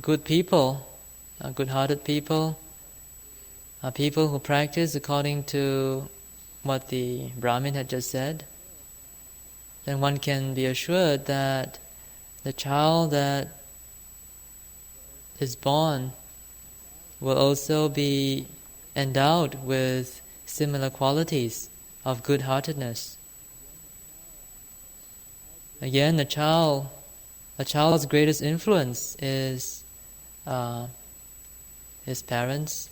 Speaker 2: good people, are good-hearted people, are people who practice according to what the Brahmin had just said, then one can be assured that the child that is born will also be endowed with similar qualities of good-heartedness. Again, a child's greatest influence is his parents.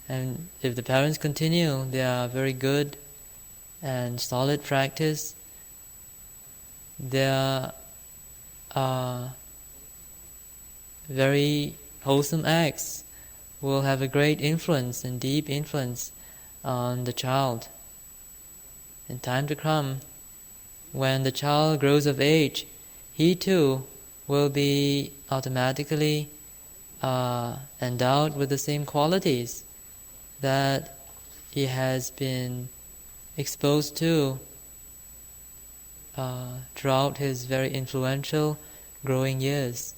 Speaker 2: And if the parents continue their very good and solid practice, their very wholesome acts will have a great influence and deep influence on the child. In time to come, when the child grows of age, he too will be automatically endowed with the same qualities that he has been exposed to throughout his very influential growing years.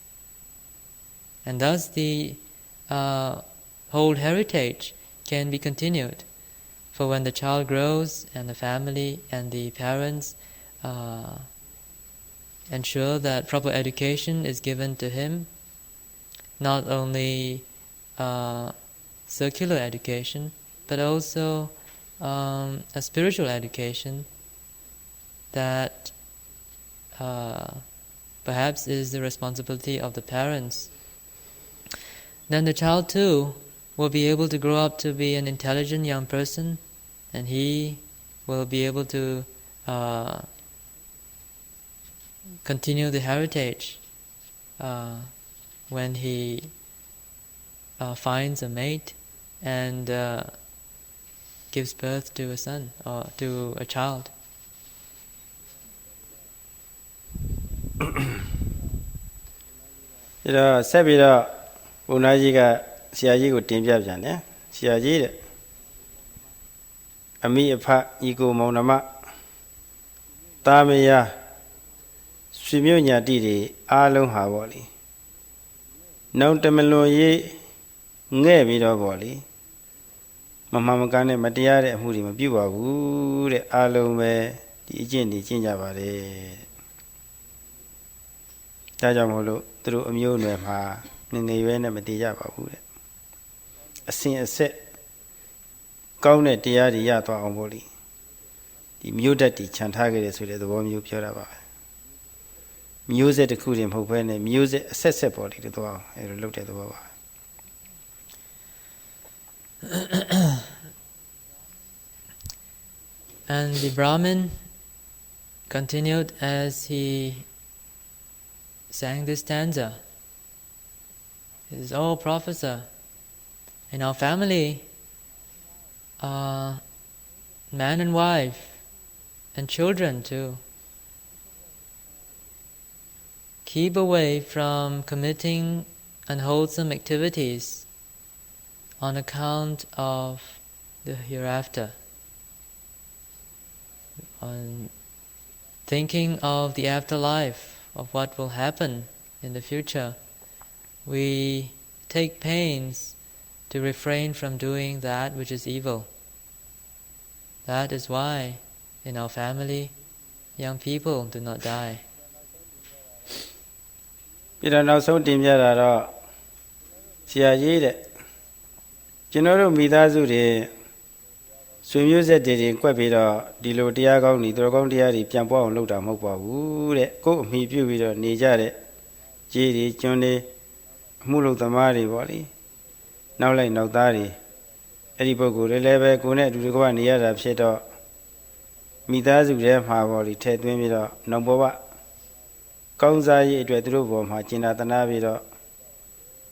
Speaker 2: And thus the whole heritage can be continued. For when the child grows and the family and the parents ensure that proper education is given to him, not only circular education, but also a spiritual education that perhaps is the responsibility of the parents. Then the child too will be able to grow up to be an intelligent young person, and he will be able to continue the heritage when he finds a mate and gives birth to a son or to a child.
Speaker 1: ဒါဆက်ပြီးတော့ဘုန်းကြီးကဆရာကြီးကိုတင်ပြပြန်တယ်ဆရာကြီးတဲ့အမိအဖညီကိုမောင်နှမတာမယာဆွေမျိုးညာတိတွေအားလုံးဟာပေါ့လေနောင်တမလွန်ရေးငဲ့ပြီးတော့ပေါ့လေမမှန်မကန်တဲ့မတရားတဲ့အမှုတွေမပြုပါဘူးတဲ့အားလုံးပဲဒီအကျင့်တွေကျင့်ကြပါတယ်ဒါကြောင့်မို့လို့သူတို့အမျိုးအနွယ်မှာငငယ်ရွယ်နဲ့မတည်ကြပါဘူးတဲ့အစဉ်အဆက်ကောင်းတဲ့တရားတွေရသွားအောင်ပေါ့လေဒီမျိုးတတ်တီခြံထားခဲ့တယ်ဆိုတဲ့သဘောမျိုးပြောတာပါပဲမျိုးဆက်တစ်ခုတည်းမဟုတ်ဘဲနဲ့မျိုးဆက်အဆက်ဆက်ပေါ့လေတို့တော့အဲလိုလုပ်တဲ့သဘောပါ
Speaker 2: And the Brahmin continued as he sang this stanza. He says, "Oh, Professor, in our family, man and wife, and children too. Keep away from committing unwholesome activities on account of the hereafter. On thinking of the afterlife, of what will happen in the future, we take pains to refrain from doing that which is evil. That is why in our family, young people do not die.
Speaker 1: ပြီးတော့နောက်ဆုံးတင်ပြတာတော့ဆရာကြီးတဲ့ကျွန်တော်တို့မိသားစုတွေဆွေမျိုးဆက်တွေကွက်ပြီးတော့ဒီလိုတရားကောင်းတွေတော်ကောင်းတရားတွေပြန်ပွားအောင်လုပ်တာမဟုတ်ပါဘူးတဲ့ကိုယ်အမိပြုပြီးတော့နေကြတဲ့ကြီးတွေကျွန်းတွေအမှုလုပ်သမားတွေပေါ့လေနောက်လိုက်နောက်သားတွေအဲ့ဒီပုဂ္ဂိုလ်တွေလည်းပဲကိုယ်နဲ့အတူတကွနေရတာဖြစ်တော့မိသားစုထဲမှာပေါ့လေထည့်သွင်းပြီးတော့နောက်ဘဝကောင်းစားရေးအတွက်သူတို့ဘောမှာကျင်နာတနာပြီးတော့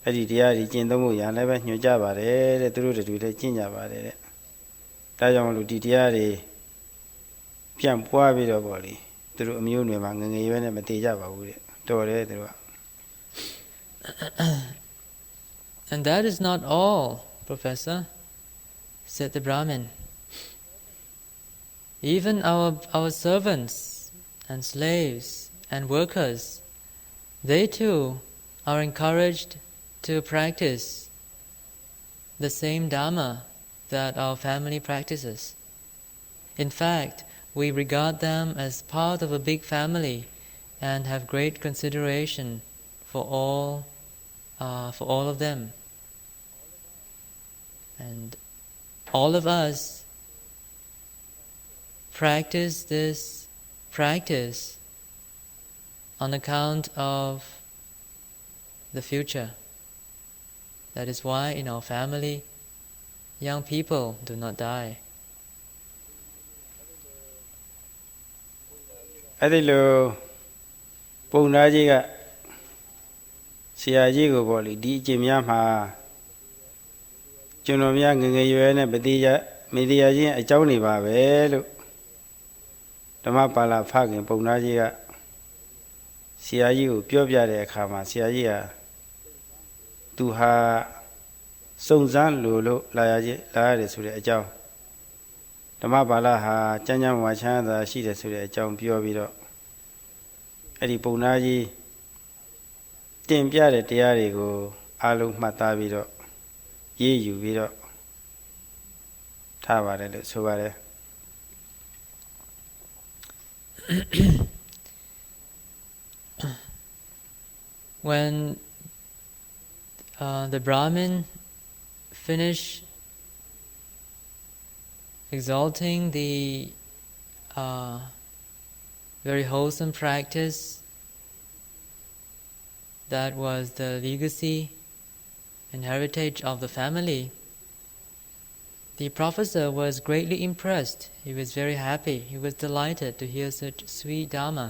Speaker 1: အဲ့ဒီတရားကြီးကျင့်သုံးဖို့ရလည်းပဲညွှန်ကြပါတယ်တဲ့သူတို့တူလည်းကျင့်ကြပါတယ်တဲ့ဒါကြောင့်မလို့ဒီတရားတွေပြန်ပွားပြီးတော့ပေါ့လေသူတို့အမျိုးနွယ်မှာငငယ်ရွယ်နဲ့မတည်ကြပါဘူးတဲ့တော်တယ်သူတို့က
Speaker 2: And that is not all, Professor, said the Brahmin. Even our servants and slaves and workers, they too are encouraged to practice the same Dhamma that our family practices. In fact, we regard them as part of a big family and have great consideration for all of them. And all of us practice this practice on account of the future. That is why in our family, young people do not die.
Speaker 1: အဲ့ဒီလိုပုံသားကြီးကဆရာကြီးကိုပေါ့လေဒီအကျင့်များမှာကျွန်တော်များငငယ်ရွယ်နဲ့မတိရချင်းအကြောင်းနေပါပဲလို့ဓမ္မပါဠိဖခင်ပုံသားကြီးကဆရာကြီးကိုပြောပြတဲ့အခါမှာဆရာကြီးကသူဟာစုံစမ်းလို့လာရတယ်ဆိုတဲ့အကြောင်းဓမ္မပါဠိဟာကျမ်းဝါချမ်းသာရှိတယ်ဆိုတဲ့အကြောင်းပြောပြီးတော့အဲ့ဒီပုံသားကြီးတင်ပြတဲ့တရားတွေကိုအားလုံးမှတ်သားပြီးတော့ရေးယူပြီးတော့ထားပါတယ်လို့ဆိုပါတယ်
Speaker 2: When the Brahmin finished exalting the very wholesome practice that was the legacy and heritage of the family, the professor was greatly impressed. He was very happy. He was delighted to hear such sweet Dhamma.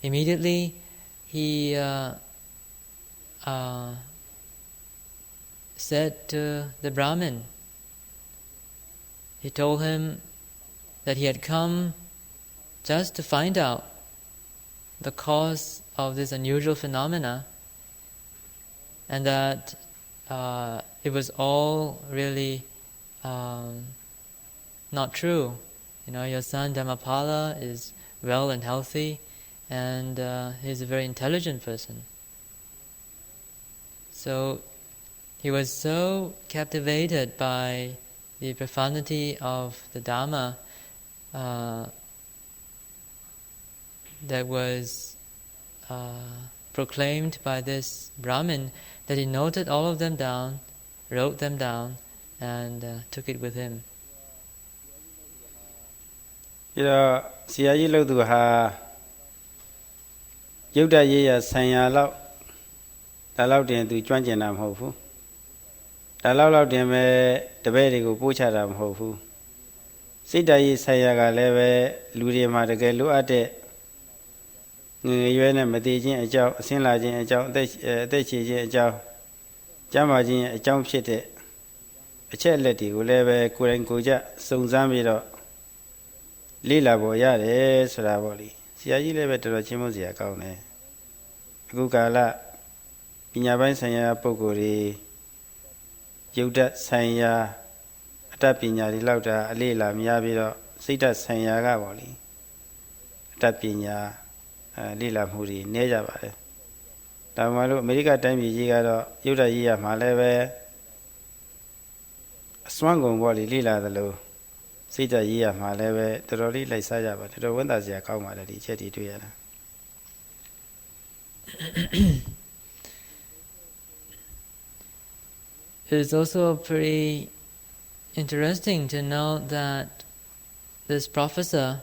Speaker 2: Immediately, he said to the Brahmin, he told him that he had come just to find out the cause of this unusual phenomena, and that it was all really not true. You know, your son Dhammapala is well and healthy, and he's a very intelligent person. So he was so captivated by the profundity of the Dhamma that was proclaimed by this Brahmin that he noted all of them down, wrote them down, and took it with him.
Speaker 1: ဒီတော့ဆရာကြီးလို့သူဟာယုတ်တရေးရဆံရလောက်ဒါလောက်တင်သူကျွမ်းကျင်တာမဟုတ်ဘူးဒါလောက်တင်ပဲတပည့်တွေကိုပို့ချတာမဟုတ်ဘူးစိတ်တရေးဆံရကလည်းပဲလူတွေမှာတကယ်လိုအပ်တဲ့ငငယ်ရွယ်နဲ့မတည်ခြင်းအကြောင်းအစင်းလာခြင်းအကြောင်းအသက်ရှည်ခြင်းအကြောင်းကျမ်းမာခြင်းအကြောင်းဖြစ်တဲ့ အချက်လက်တွေကိုလည်းပဲကိုယ်တိုင်ကိုယ်ကျစုံစမ်းပြီးတော့လေ့လာပေါ်ရတယ်ဆိုတာပေါ့လေဆရာကြီးလည်းပဲတော်တော်ချင်းမစရာကောင်းတယ်အခုကာလပညာပိုင်းဆိုင်ရာပုဂ္ဂိုလ်တွေယုတ်တဆိုင်ရာအတ္တပညာတွေလောက်တာအလေ့အလာများပြီးတော့စိတ်ဓာတ်ဆိုင်ရာကပေါ့လေအတ္တပညာလေ့လာမှုတွေနည်းကြပါတယ်ဒါမှမဟုတ်အမေရိကတိုင်းပြည်ကြီးကတော့ယုတ်တရေးရမှာလည်းပဲအစွမ်းကုန်ပေါ့လေလာသလိုစိတ်ဓာတ်ရေးရမှာလည်းပဲတော်တော်လေးလိုက်စားကြပါတော်တော်ဝန်တာစရာကောင်းပါတယ်ဒီချက်တွေတွေ့ရတာ
Speaker 2: It is also pretty interesting to know that this professor,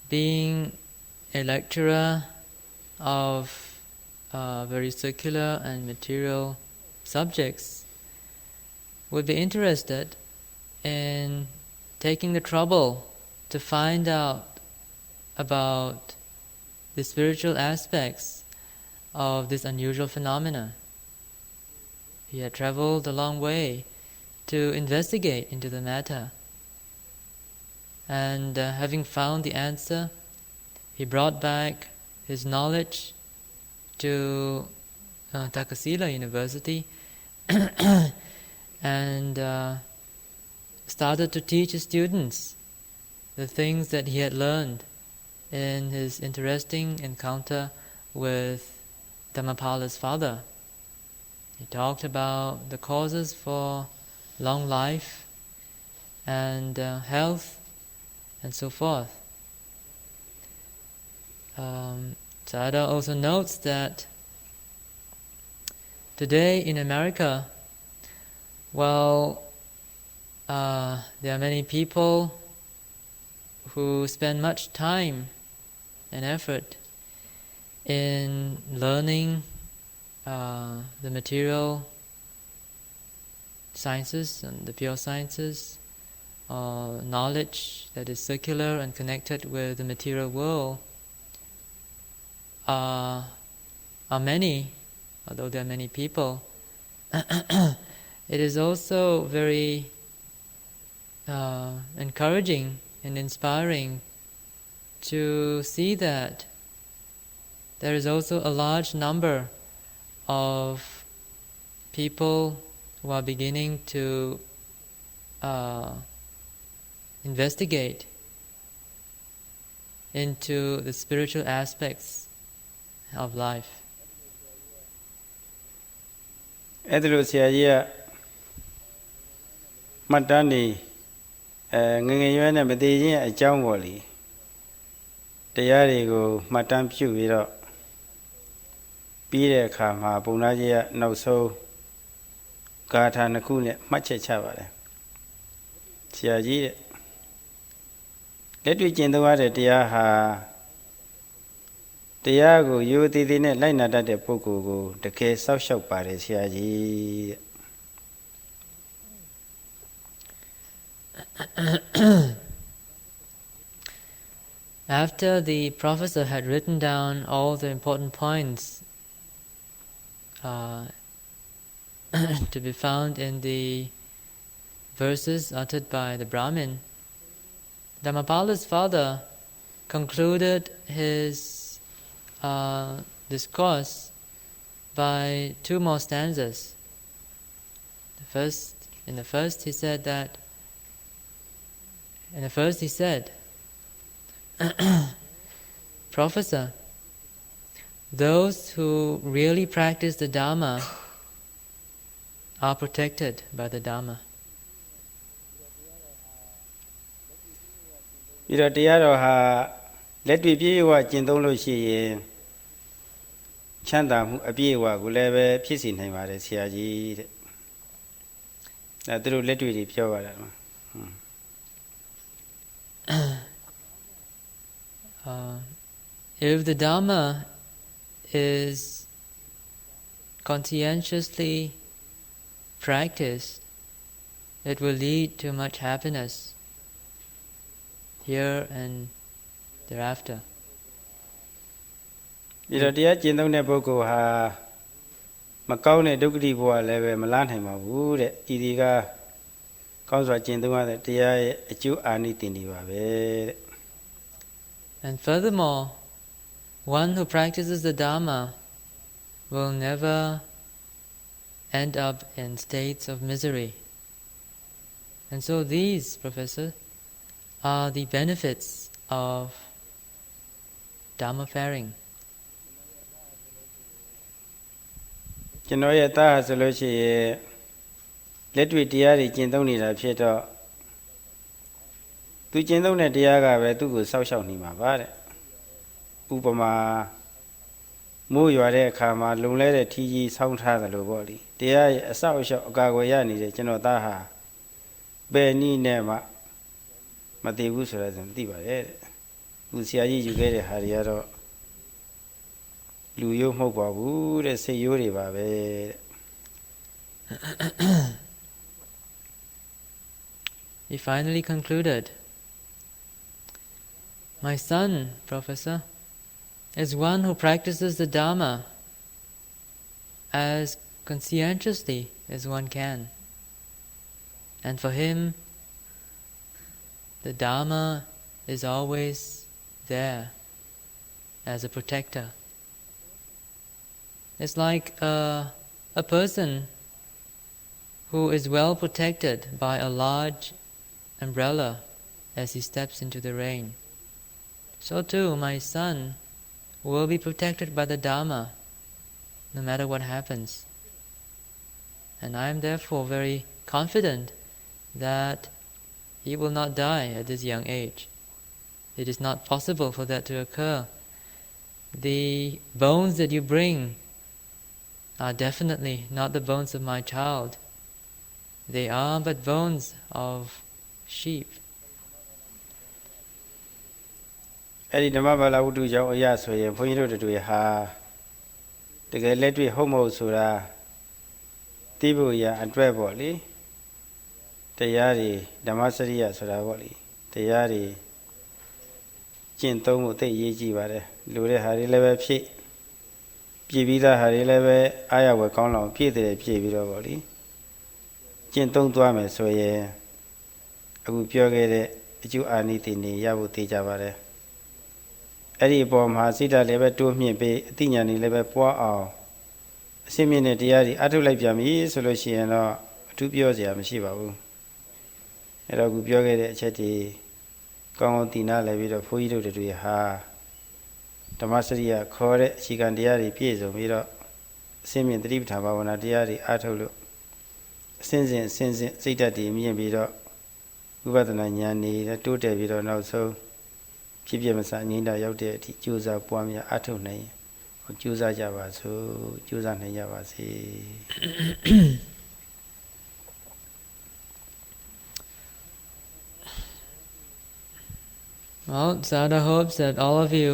Speaker 2: being a lecturer of very secular and material subjects, would be interested in taking the trouble to find out about the spiritual aspects of this unusual phenomena. He had traveled a long way to investigate into the matter, and having found the answer, he brought back his knowledge to Takasila University and started to teach his students the things that he had learned in his interesting encounter with Dhammapala's father. He talked about the causes for long life and health and so forth. Sayadaw also notes that today in America, there are many people who spend much time and effort in learning the material sciences and the pure sciences, knowledge that is circular and connected with the material world, are many, although there are many people. It is also very encouraging and inspiring to see that there is also a large number of people who are beginning to investigate into the spiritual aspects of life.
Speaker 1: အဲ့ဒါလို့ဆရာကြီးကမှတ်တမ်းနေငငယ်ရွယ်နဲ့မသေးခြင်းအကြောင်းပေါ့လေတရားတွေကိုမှတ်တမ်းပြုပြီးတော့ပြီးတဲ့အခါမှာဘုံသားကြီးကနောက်ဆုံးဂါထာနှစ်ခုနဲ့မှတ်ချက်ချပါတယ်ဆရာကြီးတဲ့လက်တွေ့ကျင့်သုံးရတဲ့တရားဟာတရားကိုရိုးသေးသေးနဲ့လိုက်နာတတ်တဲ့ပုဂ္ဂိုလ်ကိုတကယ်စောက်ရှောက်ပါတယ်ဆရာကြီးတဲ့
Speaker 2: After the professor had written down all the important points to be found in the verses uttered by the Brahmin, Dhammapala's father concluded his discourse by two more stanzas. In the first he said, Professor, those who really practice the Dharma are protected by the Dharma.
Speaker 1: ပြီးတော့တရားတော်ဟာလက်တွေ့ပြည့်ဝကျင့်သုံးလို့ရှိရင်ချမ်းသာမှုအပြည့်အဝကိုလည်းပဲဖြစ်စီနိုင်ပါတယ်ဆရာကြီးတဲ့ဒါသူတို့လက်တွေ့တွေပြောပါတာနော်
Speaker 2: If the Dharma is conscientiously practiced, it will lead to much happiness here and thereafter. ဒီတော့တရားကျင့်သုံးတဲ့ပုဂ္ဂိုလ်ဟာ
Speaker 1: မကောင်းတဲ့ဒုက္ခတိဘဝလည်းပဲမလားနိုင်ပါဘူးတဲ့ဤဒီကကောင်းစွာကျင့်သုံးရတဲ့တရားရဲ့အကျိုးအာနိသင်တွေပါပဲတဲ့
Speaker 2: And furthermore, one who practices the Dharma will never end up in states of misery. And so these, Professor, are the benefits of Dhamma faring.
Speaker 1: ကျွန်တော်ရဲ့သားဟာဆိုလို့ရှိရင်လက်တွေ့တရားတွေကျင့်သုံးနေတာဖြစ်တော့သူကျင့်သုံးတဲ့တရားကပဲသူ့ကိုစောက်ရှောက်နေမှာပါတဲ့ဥပမာမိုးရွာတဲ့အခါမှာလုံလဲတဲ့ထီးကြီးဆောင်းထားတယ်လို့ပေါ့လေတရားရဲ့အဆောက်အအုံအကာအကွယ်ရနေတဲ့ကျွန်တော်သားဟာဘယ်နည်းနဲ့မှမတည်ဘူးဆိုတော့သိပါရဲ့တဲ့သူဆရာကြီးယူခဲ့တဲ့ဟာတွေကတော့လူရိုးမဟုတ်ပါဘူးတဲ့စိတ်ရိုးတွေပါပဲတဲ့
Speaker 2: He finally concluded, "My son, Professor, is one who practices the Dharma as conscientiously as one can. And for him, the Dharma is always there as a protector. It's like a person who is well protected by a large umbrella as he steps into the rain. So too, my son will be protected by the Dharma, no matter what happens. And I am therefore very confident that he will not die at this young age. It is not possible for that to occur. The bones that you bring are definitely not the bones of my child. They are but bones of sheep."
Speaker 1: အဲ့ဒီဓမ္မဘာလာဝတ္ထုကြောင့်အရာဆိုရင်ဘုန်းကြီးတို့တွေဟာတကယ်လက်တွေ့ဟုတ်မဟုတ်ဆိုတာသိဖို့ရအတွက်ပေါ့လေတရားတွေဓမ္မစရိယဆိုတာပေါ့လေတရားတွေကျင့်သုံးဖို့သိအရေးကြီးပါတယ်လူတဲ့ဟာတွေလည်းပဲဖြည့်ပြီးသားဟာတွေလည်းပဲအားရဝယ်ကောင်းလောက်ဖြည့်တယ်ဖြည့်ပြီးတော့ပေါ့လေကျင့်သုံးသွားမယ်ဆိုရင်အခုပြောခဲ့တဲ့အကျိုးအာနိသင်တွေရဖို့သိကြပါတယ်အဲ့ဒီအပေါ်မှာစိတ်ဓာတ်လည်းပဲတိုးမြင့်ပြီးအသိဉာဏ်တွေလည်းပဲပွားအောင်အစိမ့်မြင့်တဲ့တရားတွေအထုတ်လိုက်ပြန်ပြီဆိုလို့ရှိရင်တော့အထူးပြောစရာမရှိပါဘူးအဲ့တော့အခုပြောခဲ့တဲ့အချက်တွေကောင်းကောင်းသိနာလည်းပြီးတော့ဘုန်းကြီးတို့တွေဟာဓမ္မစရိယခေါ်တဲ့အခြေခံတရားတွေပြည့်စုံပြီးတော့အစိမ့်မြင့်သတိပဋ္ဌာန်ဘာဝနာတရားတွေအထုတ်လို့အစဉ်စဉ်စိတ်ဓာတ်တွေမြင့်ပြီးတော့ဝိပဿနာဉာဏ်တွေတိုးတက်ပြီးတော့နောက်ဆုံးဖြစ်ပြမစငြိမ်းတာရောက်တဲ့အထိကြိုးစားပွားများအထုတ်နိုင်ကြိုးစားကြပါစို့ကြိုးစားနိုင်ကြပါစေ
Speaker 2: Well, Sayadaw hopes that all of you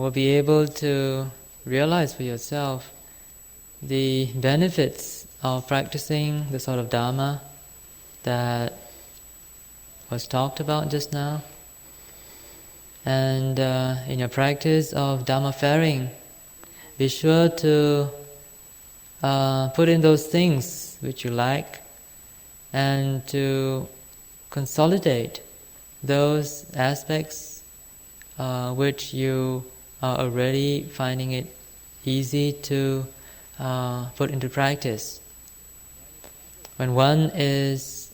Speaker 2: will be able to realize for yourself the benefits of practicing the sort of Dharma that was talked about just now. And in your practice of Dhamma faring, be sure to put in those things which you like and to consolidate those aspects which you are already finding it easy to put into practice. When one is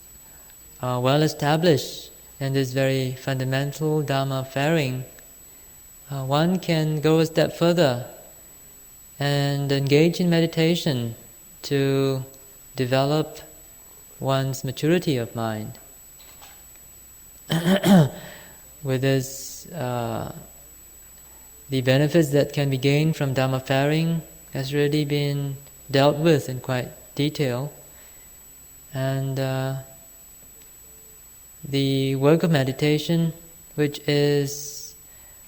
Speaker 2: well established in this very fundamental Dhamma faring, one can go a step further and engage in meditation to develop one's maturity of mind. With this, the benefits that can be gained from Dhamma faring has already been dealt with in quite detail, and the work of meditation, which is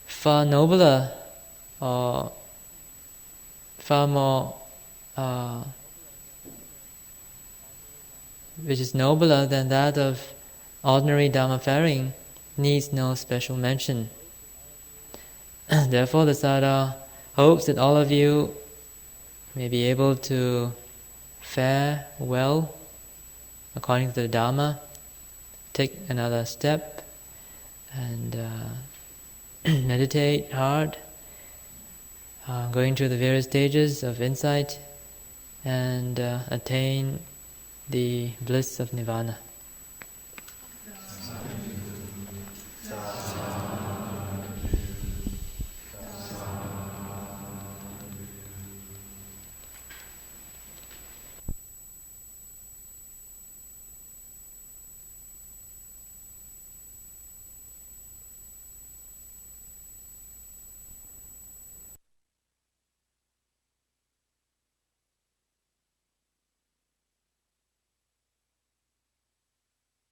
Speaker 2: far nobler or far more, which is nobler than that of ordinary Dhamma faring, needs no special mention. Therefore, the Sayadaw hopes that all of you may be able to fare well according to the Dharma, take another step and meditate hard, going through the various stages of insight and attain the bliss of Nirvana.